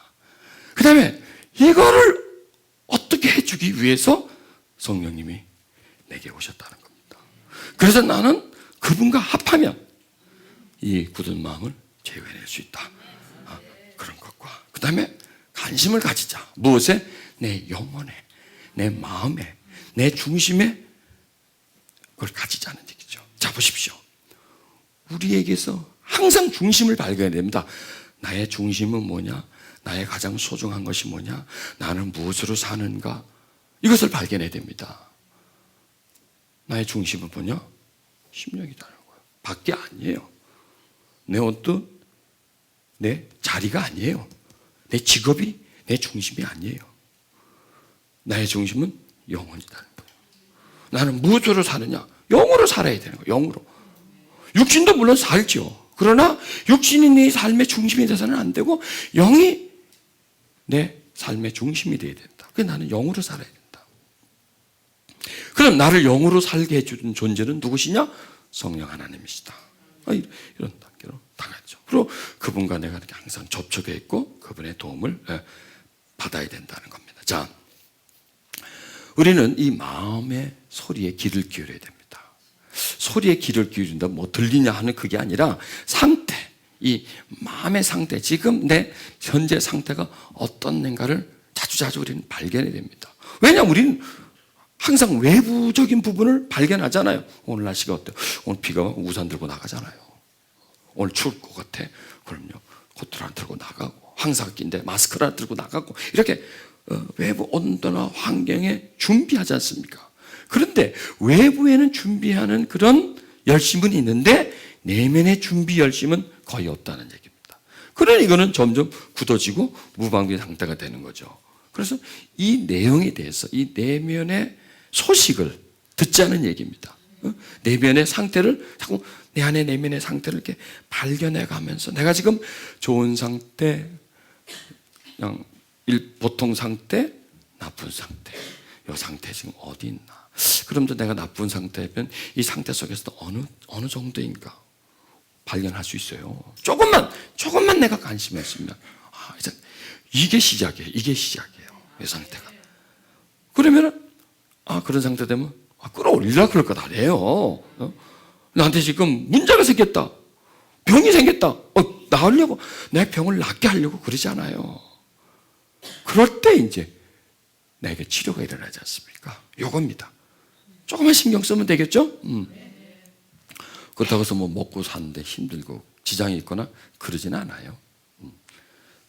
그 다음에 이거를 어떻게 해주기 위해서 성령님이 내게 오셨다는 겁니다. 그래서 나는 그분과 합하면 이 굳은 마음을 제거해낼 수 있다. 그런 것과 그 다음에 관심을 가지자. 무엇에? 내 영혼에, 내 마음에, 내 중심에 그걸 가지자는 얘기죠. 자, 보십시오. 우리에게서 항상 중심을 발견해야 됩니다. 나의 중심은 뭐냐? 나의 가장 소중한 것이 뭐냐? 나는 무엇으로 사는가? 이것을 발견해야 됩니다. 나의 중심은 뭐냐? 심령이라는 거예요. 밖에 아니에요. 내 옷도 내 자리가 아니에요. 내 직업이 내 중심이 아니에요. 나의 중심은 영혼이라는 거예요. 나는 무엇으로 사느냐? 영으로 살아야 되는 거예요. 영으로. 육신도 물론 살죠. 그러나 육신이 내 삶의 중심이 돼서는 안 되고 영이 내 삶의 중심이 돼야 된다. 그래서 나는 영으로 살아야 된다. 그럼 나를 영으로 살게 해주는 존재는 누구시냐? 성령 하나님이시다. 이런 단계로 나가죠. 그리고 그분과 내가 이렇게 항상 접촉해 있고 그분의 도움을 받아야 된다는 겁니다. 자, 우리는 이 마음의 소리에 귀를 기울여야 됩니다. 소리에 귀를 기울인다, 뭐 들리냐 하는 그게 아니라 상태, 이 마음의 상태, 지금 내 현재 상태가 어떤가를 자주자주 우리는 발견해야 됩니다. 왜냐하면 우리는 항상 외부적인 부분을 발견하잖아요. 오늘 날씨가 어때요? 오늘 비가 우산 들고 나가잖아요. 오늘 추울 것 같아. 그럼요. 코트를 안 들고 나가고 황사기인데 마스크를 안 들고 나가고 이렇게 외부 온도나 환경에 준비하지 않습니까? 그런데 외부에는 준비하는 그런 열심은 있는데 내면의 준비 열심은 거의 없다는 얘기입니다. 그러니 이거는 점점 굳어지고 무방비 상태가 되는 거죠. 그래서 이 내용에 대해서 이 내면의 소식을 듣자는 얘기입니다. 내면의 상태를 자꾸 내 안의 내면의 상태를 이렇게 발견해 가면서 내가 지금 좋은 상태, 그냥 보통 상태, 나쁜 상태, 이 상태 지금 어디 있나? 그럼도 내가 나쁜 상태면 이 상태 속에서도 어느 정도인가 발견할 수 있어요. 조금만 내가 관심이 있으면 이게 시작이에요. 이 상태가. 그러면 그런 상태 되면 끌어올리라 그럴 것 아니에요. 나한테 지금 문제가 생겼다. 병이 생겼다. 나으려고 내 병을 낫게 하려고 그러지 않아요. 그럴 때 이제 나에게 치료가 일어나지 않습니까? 요겁니다. 조금만 신경 쓰면 되겠죠? 그렇다고 해서 뭐 먹고 사는데 힘들고 지장이 있거나 그러지는 않아요.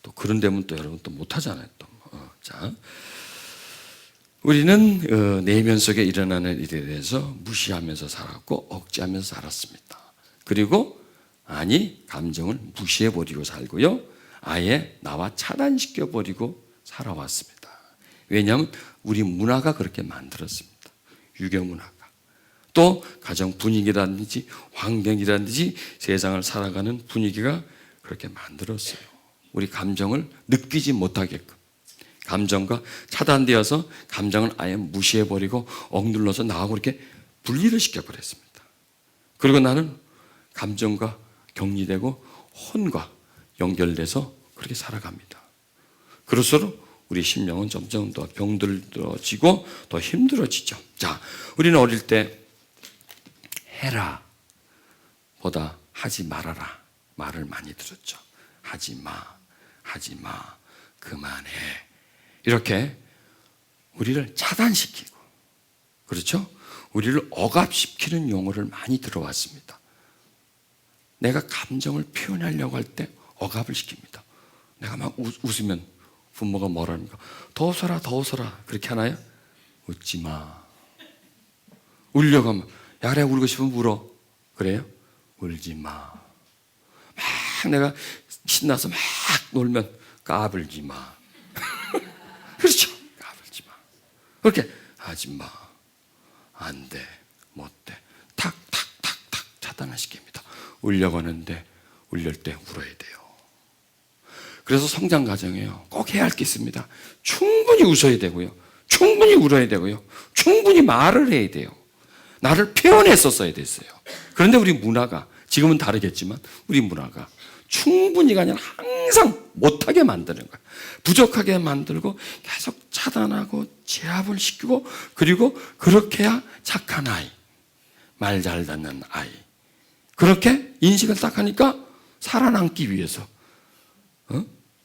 또 그런 데면 또 여러분 또 못하잖아요. 또. 자, 우리는 내면 속에 일어나는 일에 대해서 무시하면서 살았고 억제하면서 살았습니다. 그리고 감정을 무시해버리고 살고요. 아예 나와 차단시켜버리고 살아왔습니다. 왜냐하면 우리 문화가 그렇게 만들었습니다. 유교 문화가. 또 가정 분위기라든지 환경이라든지 세상을 살아가는 분위기가 그렇게 만들었어요. 우리 감정을 느끼지 못하게끔. 감정과 차단되어서 감정을 아예 무시해버리고 억눌러서 나하고 이렇게 분리를 시켜버렸습니다. 그리고 나는 감정과 격리되고 혼과 연결돼서 그렇게 살아갑니다. 그럴수록 우리 심령은 점점 더 병들어지고 더 힘들어지죠. 자, 우리는 어릴 때 해라 보다 하지 말아라 말을 많이 들었죠. 하지 마, 그만해. 이렇게 우리를 차단시키고, 그렇죠? 우리를 억압시키는 용어를 많이 들어왔습니다. 내가 감정을 표현하려고 할 때 억압을 시킵니다. 내가 막 웃으면 부모가 뭐라니까? 더 웃어라. 그렇게 하나요? 웃지 마. 울려고 하면, 야, 그래, 울고 싶으면 울어. 그래요? 울지 마. 막 내가 신나서 막 놀면 까불지 마. 그렇죠? 까불지 마. 그렇게 하지 마. 안 돼. 못 돼. 탁탁탁탁 차단을 시킵니다. 울려고 하는데 울릴 때 울어야 돼요. 그래서 성장 과정에요. 꼭 해야 할 게 있습니다. 충분히 웃어야 되고요. 충분히 울어야 되고요. 충분히 말을 해야 돼요. 나를 표현했었어야 됐어요. 그런데 우리 문화가, 지금은 다르겠지만 우리 문화가 충분히가 아니라 항상 못하게 만드는 거예요. 부족하게 만들고 계속 차단하고 제압을 시키고, 그리고 그렇게 해야 착한 아이, 말 잘 듣는 아이, 그렇게 인식을 딱 하니까 살아남기 위해서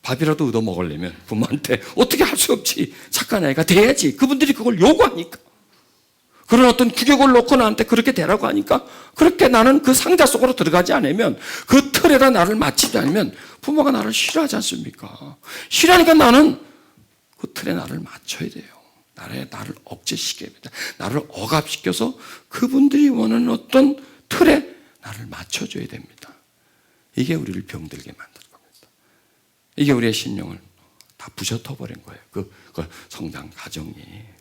밥이라도 얻어 먹으려면 부모한테 어떻게 할 수 없지. 착한 아이가 돼야지. 그분들이 그걸 요구하니까. 그런 어떤 규격을 놓고 나한테 그렇게 되라고 하니까, 그렇게 나는 그 상자 속으로 들어가지 않으면, 그 틀에다 나를 맞추지 않으면 부모가 나를 싫어하지 않습니까? 싫어하니까 나는 그 틀에 나를 맞춰야 돼요. 나를 억제시켜야 됩니다. 나를 억압시켜서 그분들이 원하는 어떤 틀에 나를 맞춰줘야 됩니다. 이게 우리를 병들게 만든 겁니다. 이게 우리의 심령을 다 부셔터버린 거예요. 그 성장 과정이.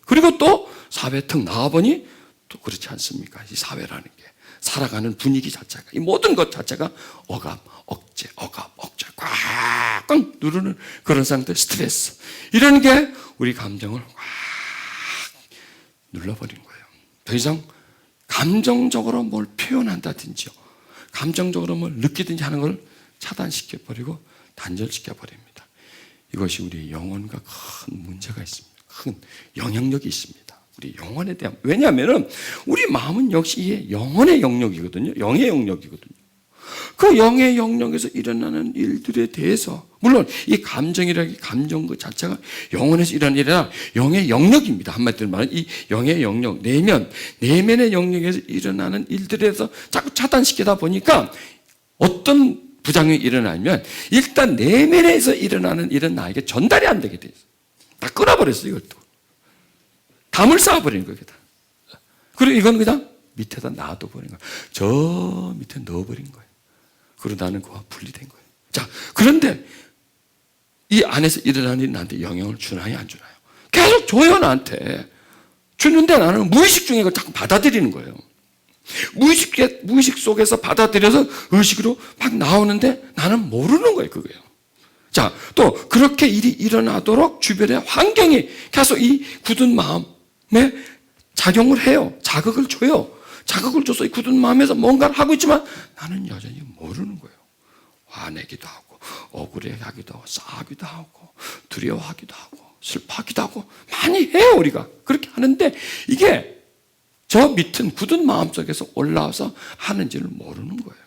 그리고 또 사회 턱 나와보니 또 그렇지 않습니까? 이 사회라는 게, 살아가는 분위기 자체가, 이 모든 것 자체가 억압, 억제 꽉꽉 누르는 그런 상태, 스트레스, 이런 게 우리 감정을 꽉 눌러버린 거예요. 더 이상 감정적으로 뭘 표현한다든지요, 감정적으로 뭘 느끼든지 하는 걸 차단시켜버리고 단절시켜버립니다. 이것이 우리 영혼과 큰 문제가 있습니다. 큰 영향력이 있습니다. 우리 영혼에 대한. 왜냐하면 우리 마음은 역시 이게 영혼의 영역이거든요. 영의 영역이거든요. 그 영의 영역에서 일어나는 일들에 대해서, 물론 이 감정이라는 감정 그 자체가 영혼에서 일어나는 일이 아니라 영의 영역입니다. 한마디로 말하면 이 영의 영역, 내면의 영역에서 일어나는 일들에 대해서 자꾸 차단시키다 보니까 어떤 부작용이 일어나면 일단 내면에서 일어나는 일은 나에게 전달이 안 되게 돼 있어요. 다 끊어버렸어요. 이것도 담을 쌓아버리는 거예요. 그리고 이건 그냥 밑에다 놔둬버린 거예요. 저 밑에 넣어버린 거예요. 그리고 나는 그와 분리된 거예요. 자, 그런데 이 안에서 일어나는 일이 나한테 영향을 주나요, 안 주나요? 계속 줘요, 나한테. 주는데 나는 무의식 중에 그걸 자꾸 받아들이는 거예요. 무의식 속에서 받아들여서 의식으로 막 나오는데 나는 모르는 거예요, 그거예요. 자, 또 그렇게 일이 일어나도록 주변의 환경이 계속 이 굳은 마음에 작용을 해요. 자극을 줘요. 자극을 줘서 이 굳은 마음에서 뭔가를 하고 있지만 나는 여전히 모르는 거예요. 화내기도 하고 억울해하기도 하고 싸우기도 하고 두려워하기도 하고 슬퍼하기도 하고 많이 해요, 우리가. 그렇게 하는데 이게 저 밑은 굳은 마음속에서 올라와서 하는지를 모르는 거예요.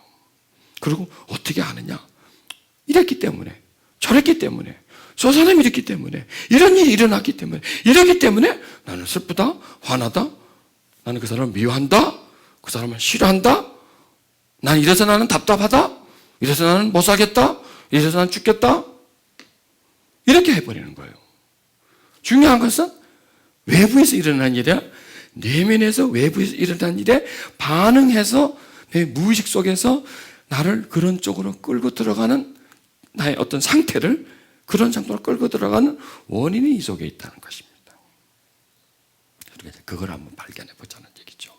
그리고 어떻게 하느냐? 이랬기 때문에, 저랬기 때문에, 저 사람이 이랬기 때문에, 이런 일이 일어났기 때문에, 이러기 때문에 나는 슬프다, 화나다, 나는 그 사람을 미워한다, 그 사람을 싫어한다, 이래서 나는 답답하다, 이래서 나는 못 살겠다, 이래서 나는 죽겠다, 이렇게 해버리는 거예요. 중요한 것은 외부에서 일어난 일이야. 내면에서 외부에서 일어난 일에 반응해서 내 무의식 속에서 나를 그런 쪽으로 끌고 들어가는 나의 어떤 상태를, 그런 상태로 끌고 들어가는 원인이 이 속에 있다는 것입니다. 우리가 그걸 한번 발견해 보자는 얘기죠.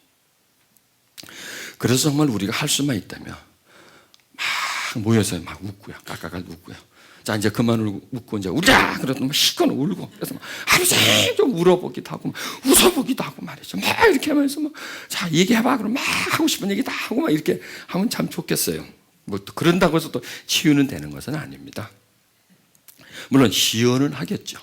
그래서 정말 우리가 할 수만 있다면 막 모여서 막 웃고요. 깔깔깔 웃고요. 자, 이제 그만 웃고, 이제 울자! 그러더니 막 시끄러 울고. 그래서 막 하루 종일 좀 울어보기도 하고, 막 웃어보기도 하고 말이죠. 막 이렇게 하면서 막, 자, 얘기해봐. 그럼 막 하고 싶은 얘기 다 하고 막 이렇게 하면 참 좋겠어요. 뭐 또 그런다고 해서 또 치유는 되는 것은 아닙니다. 물론 시연은 하겠죠.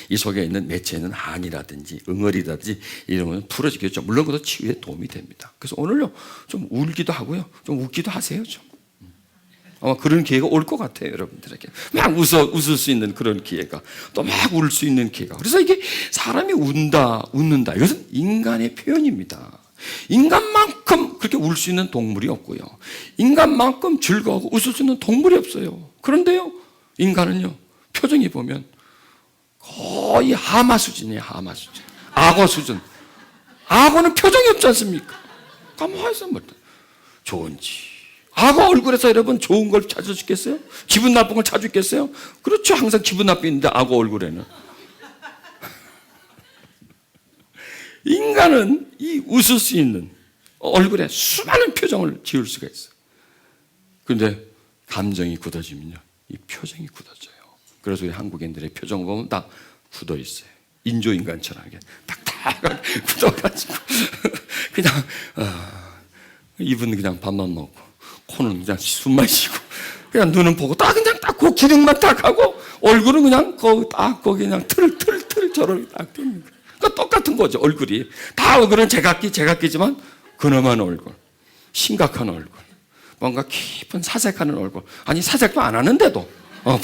이 속에 있는 맺혀있는 한이라든지 응어리라든지 이런 건 풀어지겠죠. 물론 그것도 치유에 도움이 됩니다. 그래서 오늘요, 좀 울기도 하고요. 좀 웃기도 하세요, 좀. 아마 그런 기회가 올 것 같아요, 여러분들에게. 막 웃을 수 있는 그런 기회가, 또 막 울 수 있는 기회가. 그래서 이게 사람이 웃는다. 이것은 인간의 표현입니다. 인간만큼 그렇게 울 수 있는 동물이 없고요. 인간만큼 즐거워하고 웃을 수 있는 동물이 없어요. 그런데요, 인간은요, 표정이 보면 거의 하마 수준이에요, 하마 수준. 악어 수준. 악어는 표정이 없지 않습니까? 가만히 있으면 좋은지. 악어 얼굴에서 여러분 좋은 걸 찾을 수 있겠어요? 기분 나쁜 걸 찾을 수 있겠어요? 그렇죠. 항상 기분 나쁜데 악어 얼굴에는. 인간은 이 웃을 수 있는 얼굴에 수많은 표정을 지을 수가 있어요. 그런데 감정이 굳어지면요, 이 표정이 굳어져요. 그래서 우리 한국인들의 표정 보면 다 굳어 있어요. 인조인간처럼 딱딱하게 굳어가지고 그냥 입은 그냥 밥만 먹고, 코는 그냥 숨만 쉬고, 그냥 눈은 보고 딱 그냥 딱 그 기능만 딱 하고, 얼굴은 그냥 거기 그냥 틀 저렇게 딱 되는 거예요. 그 똑같은 거죠, 얼굴이. 다 얼굴은 제각기지만 근엄한 얼굴, 심각한 얼굴, 뭔가 깊은 사색하는 얼굴. 아니, 사색도 안 하는데도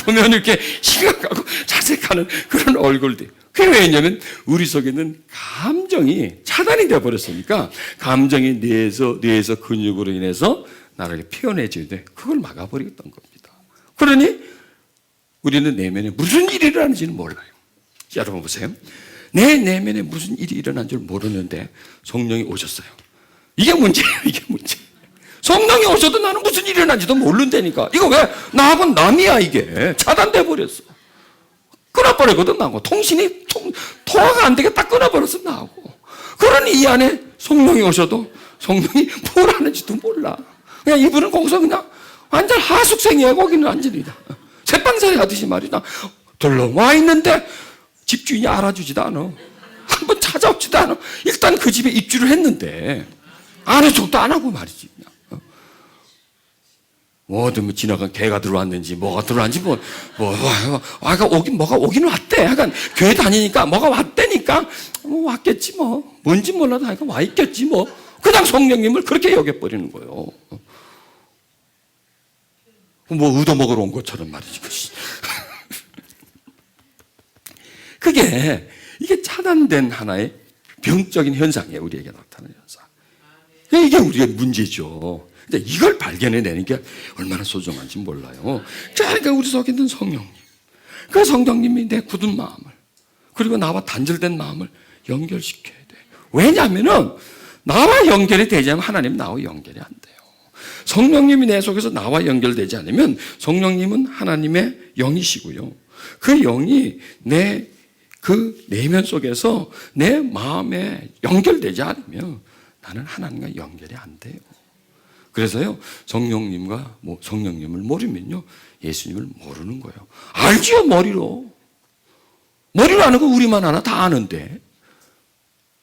보면 이렇게 심각하고 사색하는 그런 얼굴들. 그게 왜냐면 우리 속에 있는 감정이 차단이 되어 버렸으니까, 감정이 뇌에서 근육으로 인해서 나를 표현해줘야 돼. 그걸 막아버리겠던 겁니다. 그러니 우리는 내면에 무슨 일이 일어나는지는 몰라요. 여러분 보세요. 내 내면에 무슨 일이 일어난 줄 모르는데 성령이 오셨어요. 이게 문제예요. 이게 문제. 성령이 오셔도 나는 무슨 일이 일어난지도 모른다니까. 이거 왜 나하고는 남이야. 이게 차단돼 버렸어. 끊어버리거든. 나하고 통신이 통화가 안 되게 딱 끊어버렸어. 나하고. 그러니 이 안에 성령이 오셔도 성령이 뭘 하는지도 몰라. 그냥 이분은 거기서 그냥 완전 하숙생이야. 거기는 완전히 새빵살이 하듯이 말이다. 들러와 있는데 집주인이 알아주지도 않아. 한번 찾아오지도 않아. 일단 그 집에 입주를 했는데 알아주지도 안 하고 말이지. 그냥. 뭐든 지나간 개가 들어왔는지 뭐가 들어왔는지 뭐가 오긴 왔대. 약간 교회 다니니까 뭐가 왔대니까 뭐 왔겠지 뭐. 뭔지 몰라도 하여간 와 있겠지 뭐. 그냥 성령님을 그렇게 여겨버리는 거예요. 뭐 얻어먹으러 온 것처럼 말이지. 이게 차단된 하나의 병적인 현상이에요. 우리에게 나타나는 현상. 이게 우리의 문제죠. 근데 이걸 발견해내는 게 얼마나 소중한지 몰라요. 그러니까 우리 속에 있는 성령님. 그 성령님이 내 굳은 마음을, 그리고 나와 단절된 마음을 연결시켜야 돼요. 왜냐하면은 나와 연결이 되지 않으면 하나님 나와 연결이 안 돼요. 성령님이 내 속에서 나와 연결되지 않으면 성령님은 하나님의 영이시고요. 그 영이 내 그 내면 속에서 내 마음에 연결되지 않으면 나는 하나님과 연결이 안 돼요. 그래서요, 성령님을 모르면요, 예수님을 모르는 거예요. 알지요, 머리로 아는 거 우리만 하나 다 아는데.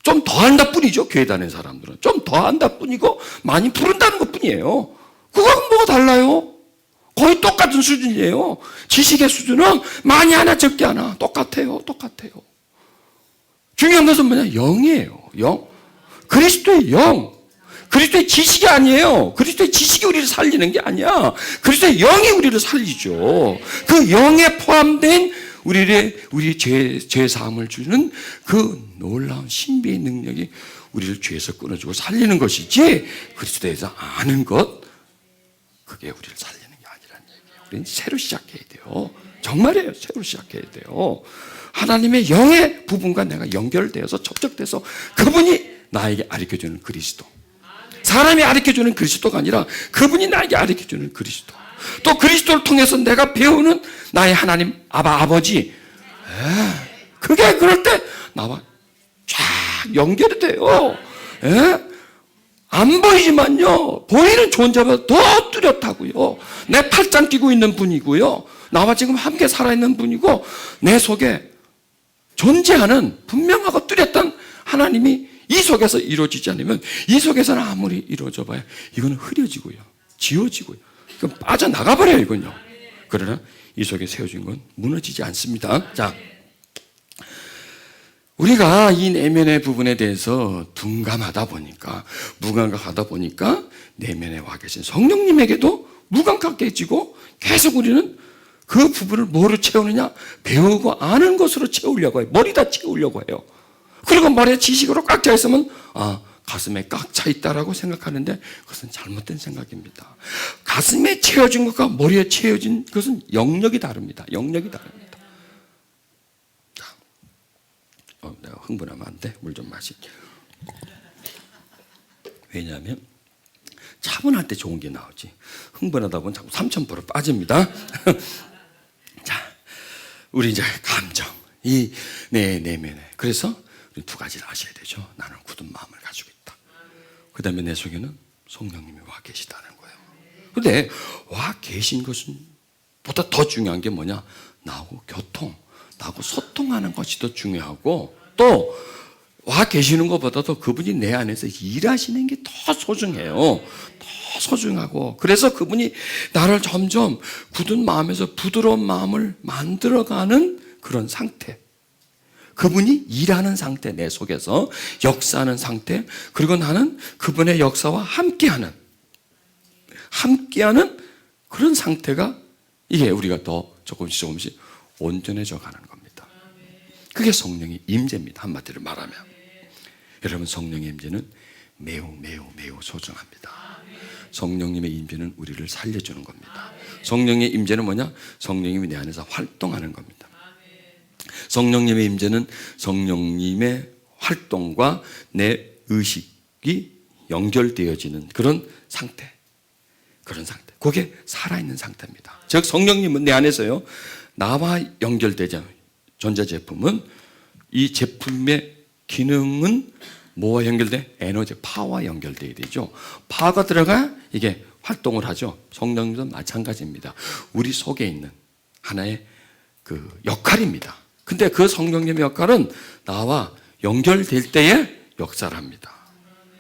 좀 더 한다 뿐이죠. 교회 다니는 사람들은 좀 더 한다 뿐이고 많이 부른다는 것 뿐이에요. 그거하고 뭐가 달라요? 거의 똑같은 수준이에요. 지식의 수준은 많이 하나 적게 하나 똑같아요. 중요한 것은 뭐냐? 영이에요. 영. 그리스도의 영. 그리스도의 지식이 아니에요. 그리스도의 지식이 우리를 살리는 게 아니야. 그리스도의 영이 우리를 살리죠. 그 영에 포함된 우리의 죄 사함을 주는 그 놀라운 신비의 능력이 우리를 죄에서 끊어주고 살리는 것이지, 그리스도에 대해서 아는 것, 그게 우리를 살리는 게 아니라는 얘기예요. 우리는 새로 시작해야 돼요. 정말이에요. 새로 시작해야 돼요. 하나님의 영의 부분과 내가 연결되어서 접촉돼서 그분이 나에게 가르쳐주는 그리스도. 사람이 가르쳐주는 그리스도가 아니라 그분이 나에게 가르쳐주는 그리스도. 또 그리스도를 통해서 내가 배우는 나의 하나님 아버지. 그게 그럴 때 나와 쫙 연결이 돼요. 안 보이지만요, 보이는 존재보다 더 뚜렷하고요. 내 팔짱 끼고 있는 분이고요. 나와 지금 함께 살아있는 분이고, 내 속에 존재하는 분명하고 뚜렷한 하나님이 이 속에서 이루어지지 않으면, 이 속에서는 아무리 이루어져 봐야 이거는 흐려지고요, 지워지고요. 그럼 빠져나가버려요, 이건요. 그러나 이 속에 세워진 건 무너지지 않습니다. 자, 우리가 이 내면의 부분에 대해서 둔감하다 보니까, 무감각하다 보니까 내면에 와 계신 성령님에게도 무감각해지고, 계속 우리는 그 부분을 뭐로 채우느냐? 배우고 아는 것으로 채우려고 해요. 머리다 채우려고 해요. 그리고 머리에 지식으로 꽉 차 있으면 가슴에 꽉 차 있다라고 생각하는데 그것은 잘못된 생각입니다. 가슴에 채워진 것과 머리에 채워진 것은 영역이 다릅니다. 영역이 다릅니다. 내가 흥분하면 안 돼. 물 좀 마실게. 왜냐하면 차분할 때 좋은 게 나오지. 흥분하다 보면 자꾸 3000% 빠집니다. 자, 우리 이제 감정, 이 내 내면에. 그래서 우리 두 가지를 아셔야 되죠. 나는 굳은 마음을 가지고 있다. 그 다음에 내 속에는 성령님이 와 계시다는 거예요. 근데 와 계신 것은 보다 더 중요한 게 뭐냐? 나하고 교통, 나하고 소통하는 것이 더 중요하고, 또 와 계시는 것보다도 그분이 내 안에서 일하시는 게 더 소중해요. 더 소중하고, 그래서 그분이 나를 점점 굳은 마음에서 부드러운 마음을 만들어가는 그런 상태, 그분이 일하는 상태, 내 속에서 역사하는 상태, 그리고 나는 그분의 역사와 함께하는 그런 상태가, 이게 우리가 더 조금씩 온전해져 가는 겁니다. 그게 성령의 임재입니다. 한마디로 말하면. 여러분, 성령의 임재는 매우 소중합니다. 성령님의 임재는 우리를 살려주는 겁니다. 성령의 임재는 뭐냐? 성령님이 내 안에서 활동하는 겁니다. 성령님의 임재는 성령님의 활동과 내 의식이 연결되어지는 그런 상태. 그게 살아있는 상태입니다. 즉, 성령님은 내 안에서요, 나와 연결되자. 전자제품은, 이 제품의 기능은 뭐와 연결돼? 에너지, 파워와 연결되어야 되죠. 파워가 들어가 이게 활동을 하죠. 성령님도 마찬가지입니다. 우리 속에 있는 하나의 그 역할입니다. 근데 그 성령님의 역할은 나와 연결될 때에 역사를 합니다.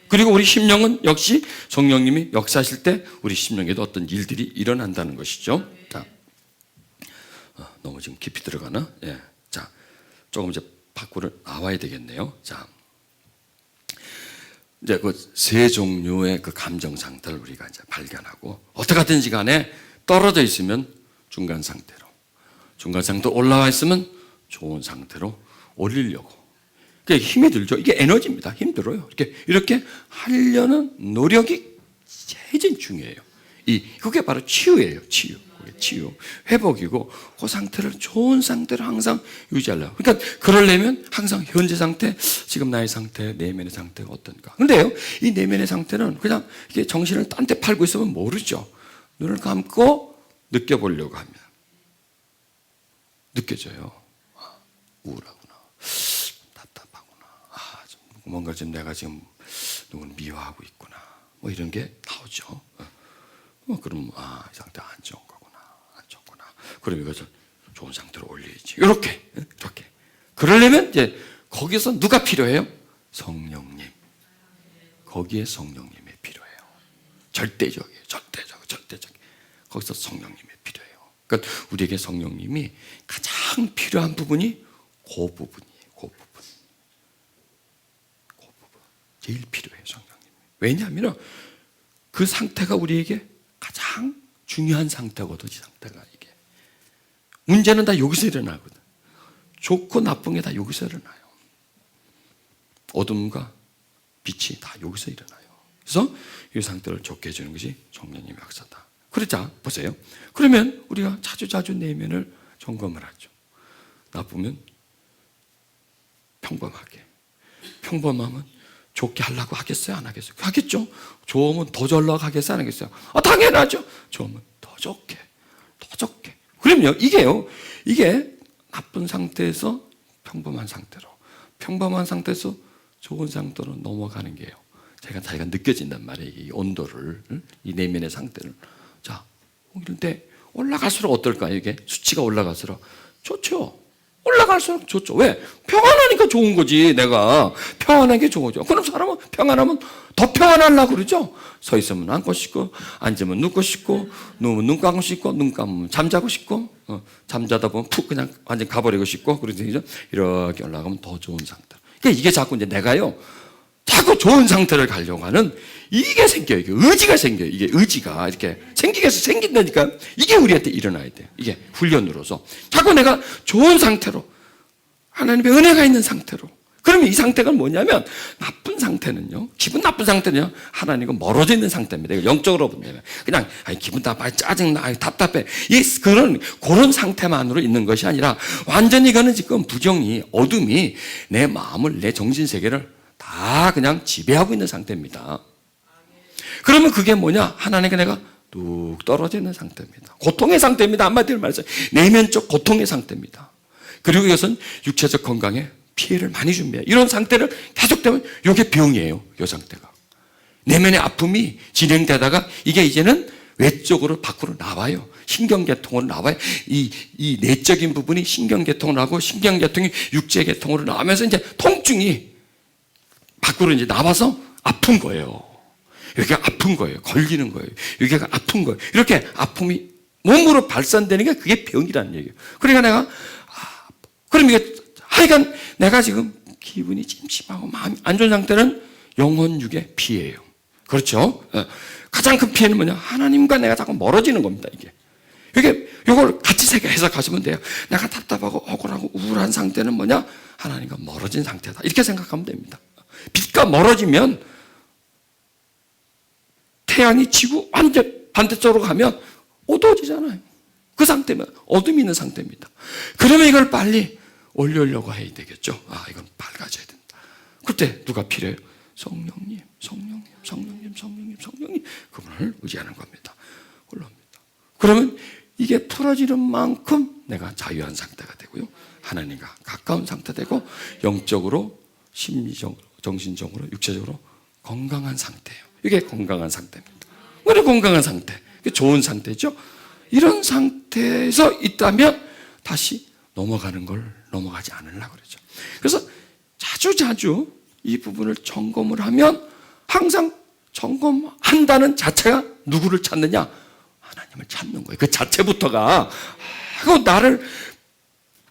그리고 우리 심령은 역시 성령님이 역사하실 때 우리 심령에도 어떤 일들이 일어난다는 것이죠. 자, 너무 지금 깊이 들어가나? 예. 자, 조금 이제 밖으로 나와야 되겠네요. 자, 이제 그 세 종류의 그 감정 상태를 우리가 이제 발견하고, 어떻게 하든지 간에 떨어져 있으면 중간 상태로, 중간 상태로 올라와 있으면 좋은 상태로 올리려고. 그게 힘이 들죠. 이게 에너지입니다. 힘들어요. 이렇게 하려는 노력이 제일 중요해요. 그게 바로 치유예요. 치유. 회복이고, 그 상태를, 좋은 상태를 항상 유지하려고. 그러니까 그러려면 항상 현재 상태, 지금 나의 상태, 내면의 상태가 어떤가. 근데요, 이 내면의 상태는 그냥 이게 정신을 딴 데 팔고 있으면 모르죠. 눈을 감고 느껴보려고 하면 느껴져요. 우울하구나, 답답하구나, 뭔가 지금 내가 지금 누구를 미워하고 있구나, 뭐 이런 게 나오죠. 그럼 이 상태 안 좋은 거구나. 그럼 이것을 좋은 상태로 올려야지. 이렇게. 그러려면 이제 거기서 누가 필요해요? 성령님. 거기에 성령님이 필요해요. 절대적이에요. 절대적. 거기서 성령님이 필요해요. 그러니까 우리에게 성령님이 가장 필요한 부분이 그 부분이에요. 그 부분. 제일 필요해요, 성령님이. 왜냐하면 그 상태가 우리에게 가장 중요한 상태거든, 이 상태가. 이게 문제는 다 여기서 일어나거든. 좋고 나쁜 게 다 여기서 일어나요. 어둠과 빛이 다 여기서 일어나요. 그래서 이 상태를 좋게 해주는 것이 성령님의 역사다. 그러자 보세요. 그러면 우리가 자주 내면을 점검을 하죠. 나쁘면 평범하면 좋게 하려고 하겠어요? 안 하겠어요? 하겠죠? 좋으면 더 잘나고 하겠어요? 안 하겠어요? 당연하죠. 좋으면 더 좋게. 그럼요, 이게 나쁜 상태에서 평범한 상태에서 좋은 상태로 넘어가는 게요. 자기가 느껴진단 말이에요. 이 온도를, 이 내면의 상태를. 자, 이런데 올라갈수록 어떨까요? 이게 수치가 올라갈수록 좋죠. 올라갈수록 좋죠. 왜? 평안하니까 좋은 거지. 내가 평안한 게 좋은 거죠. 그럼 사람은 평안하면 더 평안하려고 그러죠. 서 있으면 앉고 싶고, 앉으면 눕고 싶고, 누우면 눈 감고 싶고, 눈 감으면 잠자고 싶고, 잠자다 보면 푹 그냥 완전 가버리고 싶고, 그러죠. 이렇게 올라가면 더 좋은 상태. 그러니까 이게 자꾸 이제 내가요, 자꾸 좋은 상태를 가려고 하는 이게 생겨요. 이게 의지가 생겨요. 이게 의지가 이렇게 생긴다니까 이게 우리한테 일어나야 돼요. 이게 훈련으로서. 자꾸 내가 좋은 상태로, 하나님의 은혜가 있는 상태로. 그러면 이 상태가 뭐냐면, 나쁜 상태는요, 기분 나쁜 상태는요, 하나님과 멀어져 있는 상태입니다. 이거 영적으로 보면. 그냥, 기분 나빠, 짜증나, 답답해. 그런 상태만으로 있는 것이 아니라, 완전히 이거는 지금 부정이, 어둠이 내 마음을, 내 정신세계를 다 그냥 지배하고 있는 상태입니다. 그러면 그게 뭐냐? 하나님과 내가 뚝 떨어져 있는 상태입니다. 고통의 상태입니다. 한마디로 말해서 내면적 고통의 상태입니다. 그리고 이것은 육체적 건강에 피해를 많이 줍니다. 이런 상태를 계속되면 이게 병이에요. 이 상태가. 내면의 아픔이 진행되다가 이게 이제는 외적으로 밖으로 나와요. 신경계통으로 나와요. 이 내적인 부분이 신경계통으로 나고 신경계통이 육체계통으로 나오면서 이제 통증이 밖으로 이제 나와서 아픈 거예요. 여기가 아픈 거예요. 걸리는 거예요. 여기가 아픈 거예요. 이렇게 아픔이 몸으로 발산되는 게 그게 병이라는 얘기예요. 그러니까 내가, 그럼 이게, 하여간 내가 지금 기분이 찜찜하고 마음이 안 좋은 상태는 영혼육의 피해예요. 그렇죠? 가장 큰 피해는 뭐냐? 하나님과 내가 자꾸 멀어지는 겁니다, 이게. 이걸 같이 해석하시면 돼요. 내가 답답하고 억울하고 우울한 상태는 뭐냐? 하나님과 멀어진 상태다. 이렇게 생각하면 됩니다. 빛과 멀어지면 태양이 지구 완전 반대쪽으로 가면 어두워지잖아요. 그 상태면 어둠이 있는 상태입니다. 그러면 이걸 빨리 올리려고 해야 되겠죠. 이건 밝아져야 된다. 그때 누가 필요해요? 성령님. 그분을 의지하는 겁니다. 올라옵니다. 그러면 이게 풀어지는 만큼 내가 자유한 상태가 되고요. 하나님과 가까운 상태 되고 영적으로, 심리적으로, 정신적으로, 육체적으로 건강한 상태예요. 이게 건강한 상태입니다. 우리 건강한 상태, 이게 좋은 상태죠. 이런 상태에서 있다면 다시 넘어가는 걸 넘어가지 않으려고 그러죠. 그래서 자주 이 부분을 점검을 하면 항상 점검한다는 자체가 누구를 찾느냐? 하나님을 찾는 거예요. 그 자체부터가 나를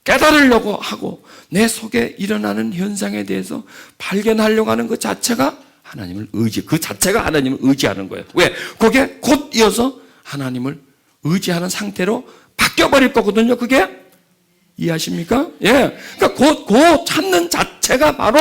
깨달으려고 하고 내 속에 일어나는 현상에 대해서 발견하려고 하는 그 자체가 하나님을 그 자체가 하나님을 의지하는 거예요. 왜? 그게 곧 이어서 하나님을 의지하는 상태로 바뀌어버릴 거거든요. 그게 이해하십니까? 예. 그러니까 그 찾는 자체가 바로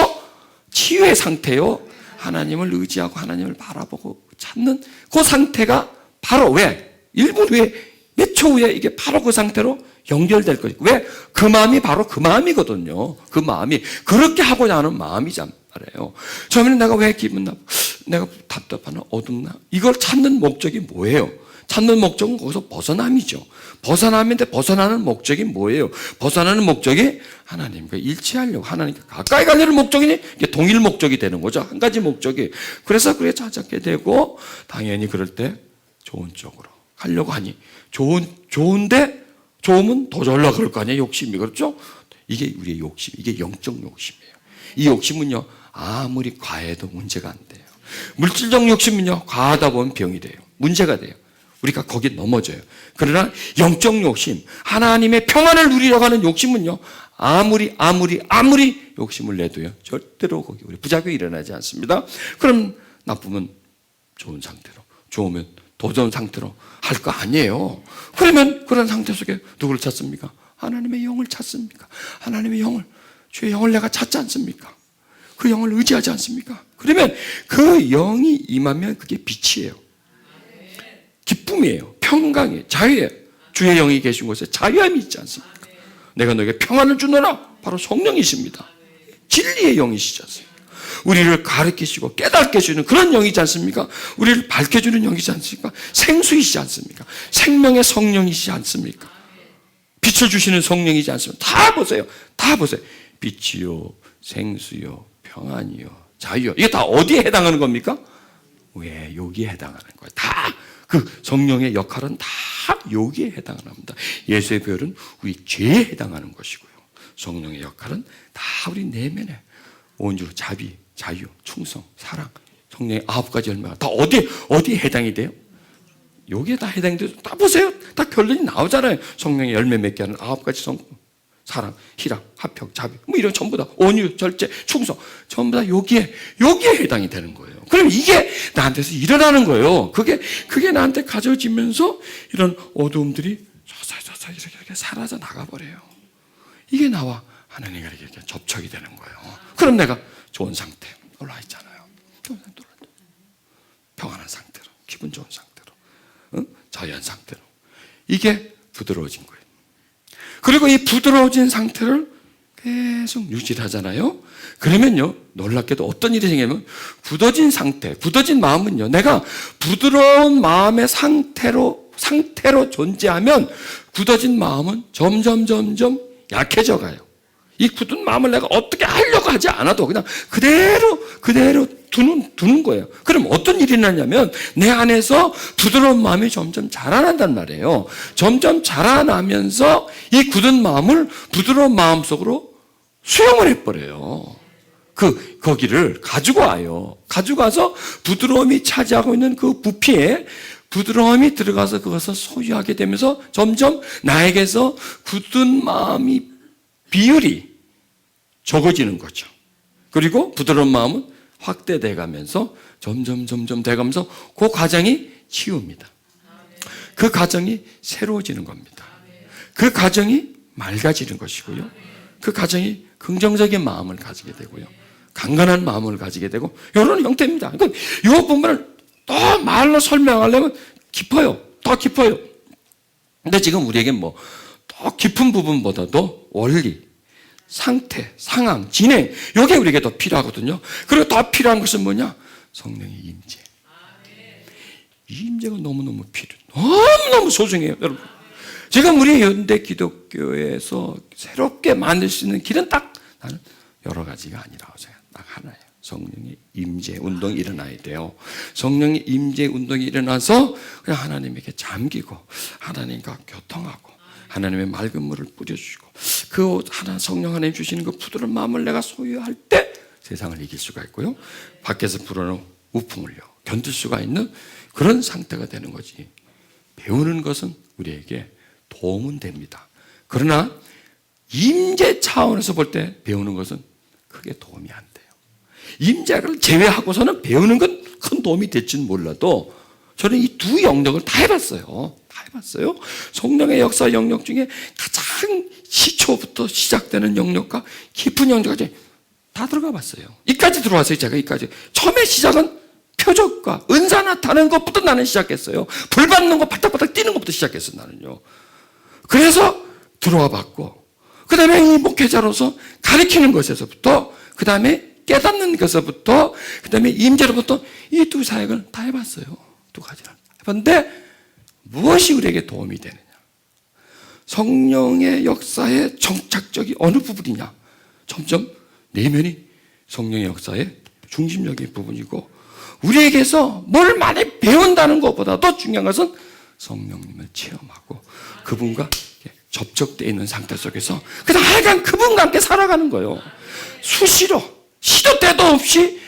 치유의 상태요. 하나님을 의지하고 하나님을 바라보고 찾는 그 상태가 바로 왜? 1분 후에, 몇 초 후에 이게 바로 그 상태로 연결될 거예요. 왜? 그 마음이 바로 그 마음이거든요. 그 마음이 그렇게 하고자 하는 마음이란 말이에요. 처음에는 내가 왜 기분 나빠? 내가 답답하나? 어둡나? 이걸 찾는 목적이 뭐예요? 찾는 목적은 거기서 벗어남이죠. 벗어남인데 벗어나는 목적이 뭐예요? 벗어나는 목적이 하나님과 일치하려고, 하나님과 가까이 가려는 목적이니 이게 동일 목적이 되는 거죠. 한 가지 목적이. 그래서 그게 찾게 되고, 당연히 그럴 때 좋은 쪽으로 가려고 하니, 좋은데 좋으면 더 잘나 그럴 거 아니에요? 욕심이. 그렇죠? 이게 우리의 욕심, 이게 영적 욕심이에요. 이 욕심은요, 아무리 과해도 문제가 안 돼요. 물질적 욕심은요, 과하다 보면 병이 돼요. 문제가 돼요. 우리가 거기에 넘어져요. 그러나 영적 욕심, 하나님의 평안을 누리려고 하는 욕심은요, 아무리 욕심을 내도요, 절대로 거기 우리 부작용이 일어나지 않습니다. 그럼 나쁘면 좋은 상태로, 좋으면 더 좋은 상태로 할 거 아니에요. 그러면 그런 상태 속에 누구를 찾습니까? 하나님의 영을 찾습니까? 하나님의 영을, 주의 영을 내가 찾지 않습니까? 그 영을 의지하지 않습니까? 그러면 그 영이 임하면 그게 빛이에요. 기쁨이에요. 평강이에요. 자유예요. 주의 영이 계신 곳에 자유함이 있지 않습니까? 내가 너에게 평안을 주노라. 바로 성령이십니다. 진리의 영이시지 않습니까? 우리를 가르치시고 깨닫게 해주는 그런 영이지 않습니까? 우리를 밝혀주는 영이지 않습니까? 생수이시지 않습니까? 생명의 성령이시지 않습니까? 빛을 주시는 성령이지 않습니까? 다 보세요. 다 보세요. 빛이요, 생수요, 평안이요, 자유요. 이게 다 어디에 해당하는 겁니까? 왜 여기에 해당하는 거예요. 다 그 성령의 역할은 다 여기에 해당합니다. 예수의 별은 우리 죄에 해당하는 것이고요. 성령의 역할은 다 우리 내면에 온유, 자비, 자유, 충성, 사랑, 성령의 9가지 열매가 다 어디에 해당이 돼요? 여기에 다 해당이 돼요. 다 보세요. 다 결론이 나오잖아요. 성령의 열매 맺게 하는 9가지 성품. 사랑, 희락, 화평, 자비, 뭐 이런 전부 다 온유, 절제, 충성 전부 다 여기에 해당이 되는 거예요. 그럼 이게 나한테서 일어나는 거예요. 그게 나한테 가져지면서 이런 어두움들이 서서히 이렇게 사라져 나가버려요. 이게 나와 하나님과 이렇게 접촉이 되는 거예요. 그럼 내가 좋은 상태 올라 있잖아요. 좋은 상태 올라 있잖아요. 평안한 상태로, 기분 좋은 상태로, 자유한 상태로. 이게 부드러워진 거예요. 그리고 이 부드러워진 상태를 계속 유지를 하잖아요. 그러면요, 놀랍게도 어떤 일이 생기냐면, 굳어진 마음은요, 내가 부드러운 마음의 상태로 존재하면, 굳어진 마음은 점점 약해져 가요. 이 굳은 마음을 내가 어떻게 하려고 하지 않아도 그냥 그대로 두는 거예요. 그럼 어떤 일이 나냐면, 내 안에서 부드러운 마음이 점점 자라난단 말이에요. 점점 자라나면서 이 굳은 마음을 부드러운 마음 속으로 수용을 해버려요. 거기를 가지고 와요. 가지고 와서 부드러움이 차지하고 있는 그 부피에 부드러움이 들어가서 그것을 소유하게 되면서 점점 나에게서 굳은 마음이 비율이 적어지는 거죠. 그리고 부드러운 마음은 확대돼 가면서 점점 돼가면서 그 과정이 치유입니다. 그 과정이 새로워지는 겁니다. 그 과정이 맑아지는 것이고요. 그 과정이 긍정적인 마음을 가지게 되고요. 강건한 마음을 가지게 되고 이런 형태입니다. 그러니까 이 부분을 더 말로 설명하려면 더 깊어요. 근데 지금 우리에게 더 깊은 부분보다도 원리, 상태, 상황, 진행, 이게 우리에게 더 필요하거든요. 그리고 더 필요한 것은 뭐냐? 성령의 임재. 임재가 너무너무 필요해요. 너무너무 소중해요, 여러분. 지금 우리 현대 기독교에서 새롭게 만들 수 있는 길은 딱 나는 여러 가지가 아니라고 생각해요. 딱 하나예요. 성령의 임재 운동이 일어나야 돼요. 성령의 임재 운동이 일어나서 그냥 하나님에게 잠기고 하나님과 교통하고 하나님의 맑은 물을 뿌려주시고 그 성령 하나님 주시는 그 부드러운 마음을 내가 소유할 때 세상을 이길 수가 있고요. 밖에서 불어오는 우풍을요 견딜 수가 있는 그런 상태가 되는 거지. 배우는 것은 우리에게 도움은 됩니다. 그러나 임재 차원에서 볼 때 배우는 것은 크게 도움이 안 돼요. 임재를 제외하고서는 배우는 건 큰 도움이 될지는 몰라도 저는 이 두 영역을 다 해봤어요. 성령의 역사 영역 중에 가장 시초부터 시작되는 영역과 깊은 영역까지 다 들어가 봤어요. 이까지 들어왔어요. 제가 이까지. 처음에 시작은 표적과 은사 나타나는 것부터 나는 시작했어요. 불 받는 거 바닥바닥 뛰는 것부터 시작했어요. 나는요. 그래서 들어와 봤고 그 다음에 이 목회자로서 가르치는 것에서부터 그 다음에 깨닫는 것에서부터 그 다음에 임재로부터 이 두 사역을 다 해봤어요. 두 가지를 해봤는데 무엇이 우리에게 도움이 되느냐? 성령의 역사의 정착적이 어느 부분이냐? 점점 내면이 성령의 역사의 중심적인 부분이고 우리에게서 뭘 많이 배운다는 것보다도 중요한 것은 성령님을 체험하고 그분과 접촉되어 있는 상태 속에서 그냥 하여간 그분과 함께 살아가는 거예요. 수시로 시도 때도 없이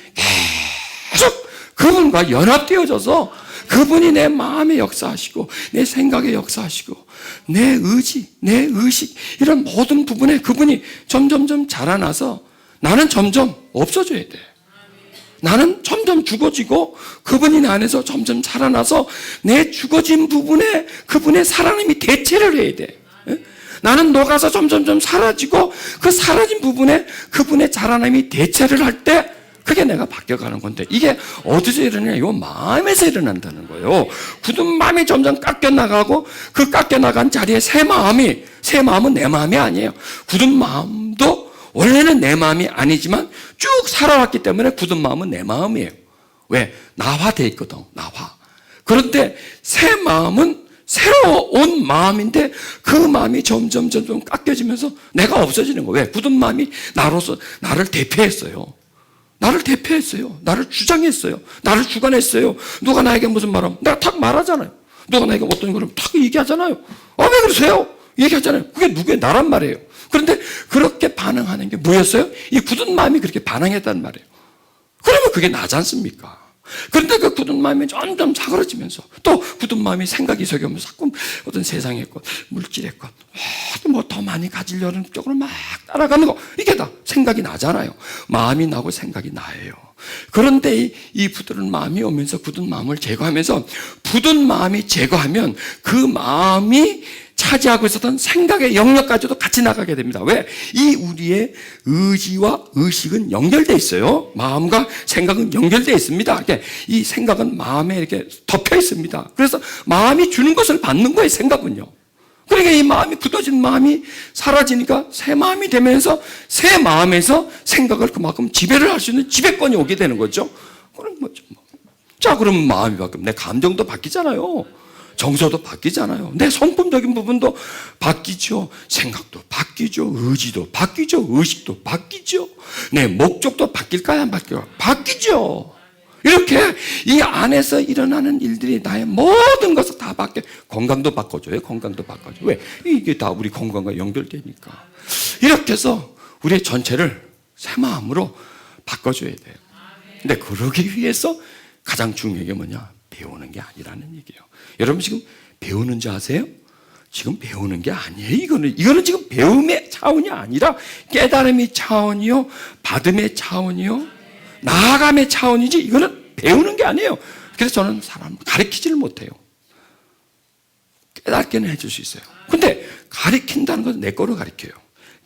계속 그분과 연합되어져서 그분이 내 마음에 역사하시고 내 생각에 역사하시고 내 의지, 내 의식 이런 모든 부분에 그분이 점점 자라나서 나는 점점 없어져야 돼. 나는 점점 죽어지고 그분이 내 안에서 점점 자라나서 내 죽어진 부분에 그분의 살아남이 대체를 해야 돼. 나는 녹아서 점점 사라지고 그 사라진 부분에 그분의 자라남이 대체를 할 때 그게 내가 바뀌어가는 건데 이게 어디서 일어나냐? 이 마음에서 일어난다는 거예요. 굳은 마음이 점점 깎여나가고 그 깎여나간 자리에 새 마음은 내 마음이 아니에요. 굳은 마음도 원래는 내 마음이 아니지만 쭉 살아왔기 때문에 굳은 마음은 내 마음이에요. 왜? 나화돼 있거든. 나화. 그런데 새 마음은 새로 온 마음인데 그 마음이 점점 깎여지면서 내가 없어지는 거예요. 왜? 굳은 마음이 나로서 나를 대표했어요. 나를 대표했어요. 나를 주장했어요. 나를 주관했어요. 누가 나에게 무슨 말하면 내가 탁 말하잖아요. 누가 나에게 어떤 거를 탁 얘기하잖아요. 왜 그러세요? 얘기하잖아요. 그게 누구의 나란 말이에요. 그런데 그렇게 반응하는 게 뭐였어요? 이 굳은 마음이 그렇게 반응했단 말이에요. 그러면 그게 나지 않습니까? 그런데 그 굳은 마음이 점점 사그러지면서 또 굳은 마음이 생각이 속여오면서 자꾸 어떤 세상의 것, 물질의 것, 뭐 더 많이 가지려는 쪽으로 막 따라가는 거, 이게 다 생각이 나잖아요. 마음이 나고 생각이 나예요. 그런데 이 부드러운 마음이 오면서 굳은 마음을 제거하면서 굳은 마음이 제거하면 그 마음이 차지하고 있었던 생각의 영역까지도 같이 나가게 됩니다. 왜? 이 우리의 의지와 의식은 연결되어 있어요. 마음과 생각은 연결되어 있습니다. 이 생각은 마음에 이렇게 덮여 있습니다. 그래서 마음이 주는 것을 받는 거예요, 생각은요. 그러니까 이 마음이 굳어진 마음이 사라지니까 새 마음이 되면서 새 마음에서 생각을 그만큼 지배를 할 수 있는 지배권이 오게 되는 거죠. 그럼 뭐죠? 자, 그러면 마음이 바뀌면 내 감정도 바뀌잖아요. 정서도 바뀌잖아요. 내 성품적인 부분도 바뀌죠. 생각도 바뀌죠. 의지도 바뀌죠. 의식도 바뀌죠. 내 목적도 바뀔까요? 안 바뀌어요? 바뀌죠. 이렇게 이 안에서 일어나는 일들이 나의 모든 것을 다 바뀌어요. 건강도 바꿔줘요. 건강도 바꿔줘요. 왜? 이게 다 우리 건강과 연결되니까. 이렇게 해서 우리의 전체를 새 마음으로 바꿔줘야 돼요. 근데 그러기 위해서 가장 중요한 게 뭐냐? 배우는 게 아니라는 얘기예요. 여러분 지금 배우는 줄 아세요? 지금 배우는 게 아니에요. 이거는 지금 배움의 차원이 아니라 깨달음의 차원이요, 받음의 차원이요, 나아감의 차원이지 이거는 배우는 게 아니에요. 그래서 저는 사람 가르치지를 못해요. 깨닫게는 해줄 수 있어요. 근데 가르친다는 것은 내 거로 가르쳐요.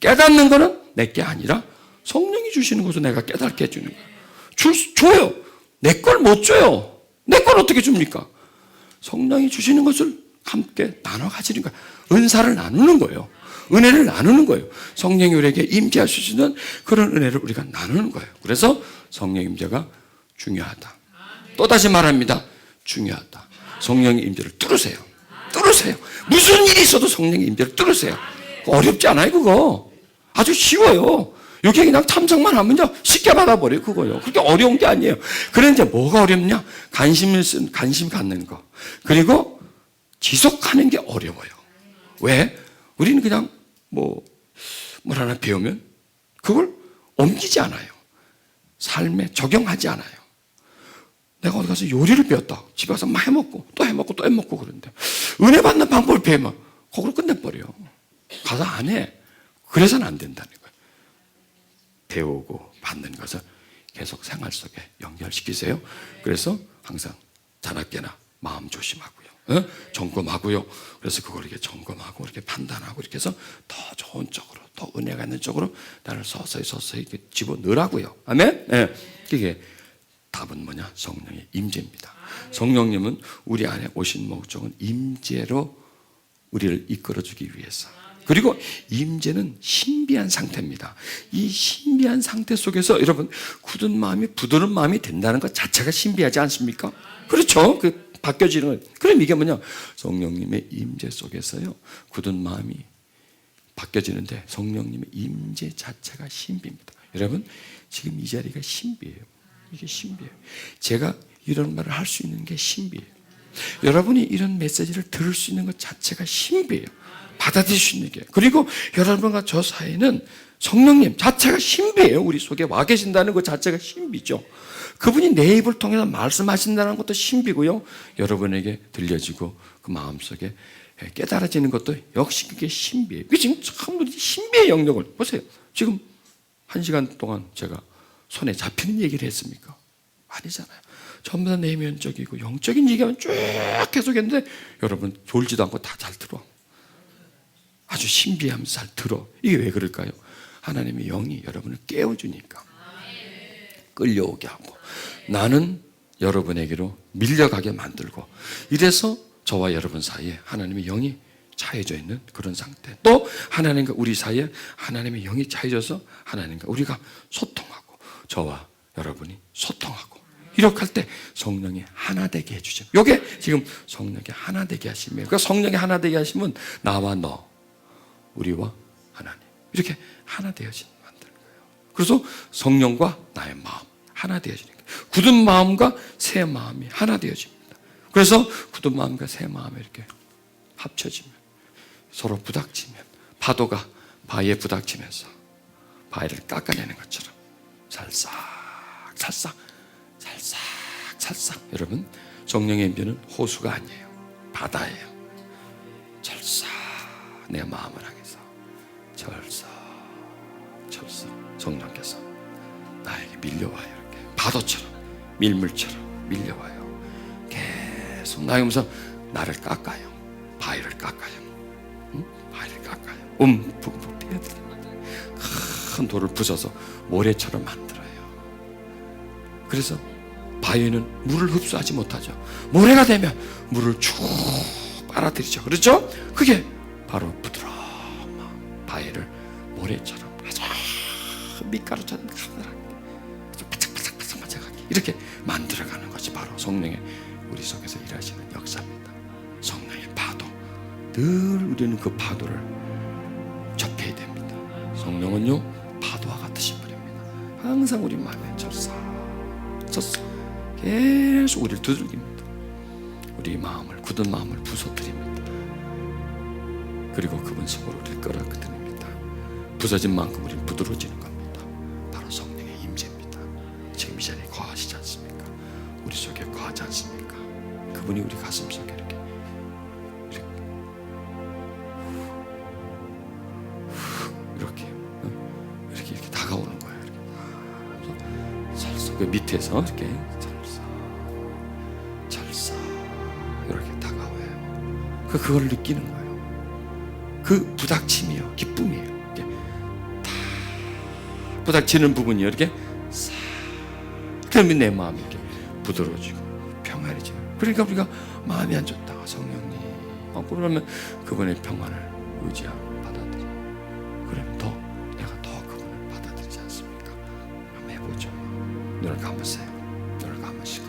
깨닫는 거는 내 게 아니라 성령이 주시는 것을 내가 깨닫게 해주는 거예요. 줘요. 내 걸 못 줘요. 내 걸 어떻게 줍니까? 성령이 주시는 것을 함께 나눠 가지는 거예요. 은사를 나누는 거예요. 은혜를 나누는 거예요. 성령이 우리에게 임재할 수 있는 그런 은혜를 우리가 나누는 거예요. 그래서 성령 임재가 중요하다. 또다시 말합니다. 중요하다. 성령의 임재를 뚫으세요. 뚫으세요. 무슨 일이 있어도 성령의 임재를 뚫으세요. 어렵지 않아요, 그거. 아주 쉬워요. 여기 그냥 참석만 하면요, 쉽게 받아버려요, 그거요. 그렇게 어려운 게 아니에요. 그런데 뭐가 어렵냐? 관심 갖는 거. 그리고 지속하는 게 어려워요. 왜? 우리는 그냥 뭘 하나 배우면 그걸 옮기지 않아요. 삶에 적용하지 않아요. 내가 어디 가서 요리를 배웠다. 집에 가서 막 해먹고, 또 해먹고, 또 해먹고 그러는데, 은혜 받는 방법을 배우면, 거기로 끝내버려요. 가서 안 해. 그래서는 안 된다는 거예요. 배우고 받는 것을 계속 생활 속에 연결시키세요. 그래서 항상 자나깨나 마음 조심하고요. 점검하고요. 그래서 그걸 이렇게 점검하고 이렇게 판단하고 이렇게 해서 더 좋은 쪽으로, 더 은혜가 있는 쪽으로 나를 서서히 이렇게 집어넣으라고요. 아멘? 네. 이게 답은 뭐냐? 성령의 임재입니다. 성령님은 우리 안에 오신 목적은 임재로 우리를 이끌어주기 위해서. 그리고 임재는 신비한 상태입니다. 이 신비한 상태 속에서 여러분 굳은 마음이 부드러운 마음이 된다는 것 자체가 신비하지 않습니까? 그렇죠. 바뀌어지는. 그럼 이게 뭐냐? 성령님의 임재 속에서요, 굳은 마음이 바뀌어지는데 성령님의 임재 자체가 신비입니다. 여러분 지금 이 자리가 신비예요. 이게 신비예요. 제가 이런 말을 할 수 있는 게 신비예요. 여러분이 이런 메시지를 들을 수 있는 것 자체가 신비예요. 받아들일 수 있는 게. 그리고 여러분과 저 사이는 성령님 자체가 신비예요. 우리 속에 와 계신다는 것 자체가 신비죠. 그분이 내 입을 통해서 말씀하신다는 것도 신비고요. 여러분에게 들려지고 그 마음속에 깨달아지는 것도 역시 그게 신비예요. 그게 지금 참 신비의 영역을 보세요. 지금 1시간 동안 제가 손에 잡히는 얘기를 했습니까? 아니잖아요. 전부 다 내면적이고 영적인 얘기만 쭉 계속했는데 여러분 졸지도 않고 다 잘 들어. 아주 신비하면서 잘 들어. 이게 왜 그럴까요? 하나님의 영이 여러분을 깨워주니까. 끌려오게 하고 나는 여러분에게로 밀려가게 만들고, 이래서 저와 여러분 사이에 하나님의 영이 차여져 있는 그런 상태. 또 하나님과 우리 사이에 하나님의 영이 차여져서 하나님과 우리가 소통하고 저와 여러분이 소통하고 이렇게 할 때 성령이 하나 되게 해주죠. 이게 지금 성령이 하나 되게 하심이에요. 그러니까 성령이 하나 되게 하시면 나와 너, 우리와 하나님 이렇게 하나 되어진 만드는 거예요. 그래서 성령과 나의 마음 하나 되어지는 거예요. 굳은 마음과 새 마음이 하나 되어집니다. 그래서 굳은 마음과 새 마음이 이렇게 합쳐지면 서로 부닥치면 파도가 바위에 부닥치면서 바위를 깎아내는 것처럼 살싹 살싹 살싹 살싹. 여러분, 성령의 임재는 호수가 아니에요. 바다예요. 철썩 내 마음을 향해서 철썩 철썩 성령께서 나에게 밀려와요. 이렇게 파도처럼 밀물처럼 밀려와요. 계속 나오면서 나를 깎아요. 바위를 깎아요. 바위를 깎아요. 움푹푹 뛰어들게 만들어요. 큰 돌을 부숴서 모래처럼 만들어요. 그래서 바위는 물을 흡수하지 못하죠. 모래가 되면 물을 쭉 빨아들이죠. 그렇죠? 그게 바로 부드러운 바위를 모래처럼 아주 밀가루처럼 가늘하게 바짝바짝바짝바짝하게 이렇게 만들어가는 것이 바로 성령의 우리 속에서 일하시는 역사입니다. 성령의 파도. 늘 우리는 그 파도를 접해야 됩니다. 성령은요 파도와 같으신 분입니다. 항상 우리 마음에 철썩 계속 우리를 두들깁니다. 우리 마음을 굳은 마음을 부서뜨립니다. 그리고 그분 속으로 우리를 끌어들입니다. 부서진 만큼 우리는 부드러워지는 겁니다. 바로 성령의 임재입니다. 지금 이 자리에 거하시지 않습니까? 우리 속에 거하지 않습니까? 그분이 우리 가슴 속에 이렇게 다가오는 거예요. 그 밑에서 이렇게 철썩 이렇게 다가와요. 그걸 느끼는 거예요. 그 부닥침이요 기쁨이에요. 이렇게 다 부닥치는 부분이 이렇게 싹 그러면 내 마음이 이렇게 부드러워지고 평안해져요. 그러니까 우리가 마음이 안 좋다가 성령님 그러면 그분의 평안을 의지하고 받아들여. 그러면 더 내가 더 그분을 받아들이지 않습니까? 한번 해보죠. 눈을 감으세요. 눈을 감으시고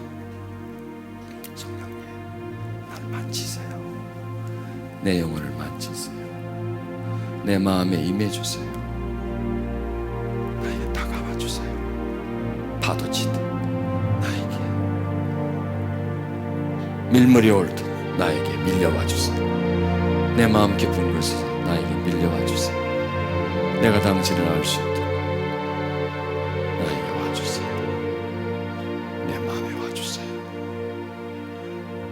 성령님 나를 만지세요. 내 영혼을 만지세요. 내 마음에 임해주세요. 나에게 다가와주세요. 파도치듯 나에게 밀물이 올 듯 나에게 밀려와주세요. 내 마음 깊은 곳에서 나에게 밀려와주세요. 내가 당신을 알 수 있도록 나에게 와주세요. 내 마음에 와주세요.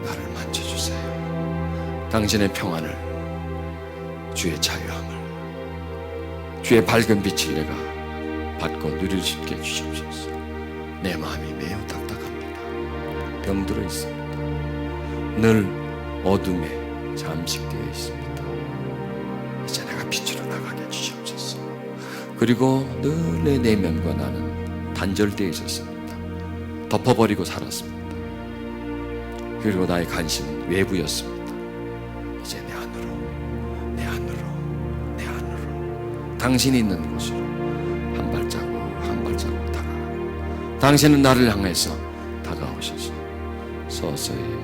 나를 만져주세요. 당신의 평안을, 주의 자유함을, 주의 밝은 빛을 내가 받고 누릴 수 있게 해주시옵소서. 내 마음이 매우 딱딱합니다. 병들어 있습니다. 늘 어둠에 잠식되어 있습니다. 이제 내가 빛으로 나가게 해주시옵소서. 그리고 늘 내 내면과 나는 단절되어 있었습니다. 덮어버리고 살았습니다. 그리고 나의 관심은 외부였습니다. 이제 내 안으로 당신이 있는 곳으로 한 발자국 한 발자국 다가가고 당신은 나를 향해서 다가오셔서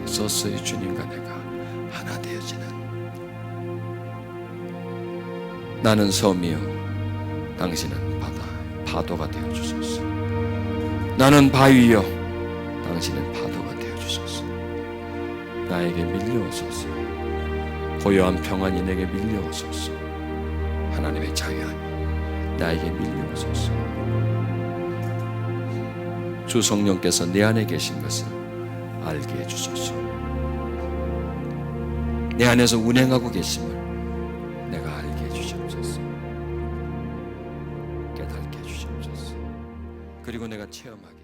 서서히 주님과 내가 하나 되어지는 나는 섬이요 당신은 파도가 되어주소서. 나는 바위요 당신은 파도가 되어주소서. 나에게 밀려오소서. 고요한 평안이 내게 밀려오소서. 하나님의 자유함이 나에게 밀려오소서. 주 성령께서 내 안에 계신 것을 알게 해주소서. 내 안에서 운행하고 계심을 내가 알게 해주시옵소서. 깨닫게 해주시옵소서. 그리고 내가 체험하게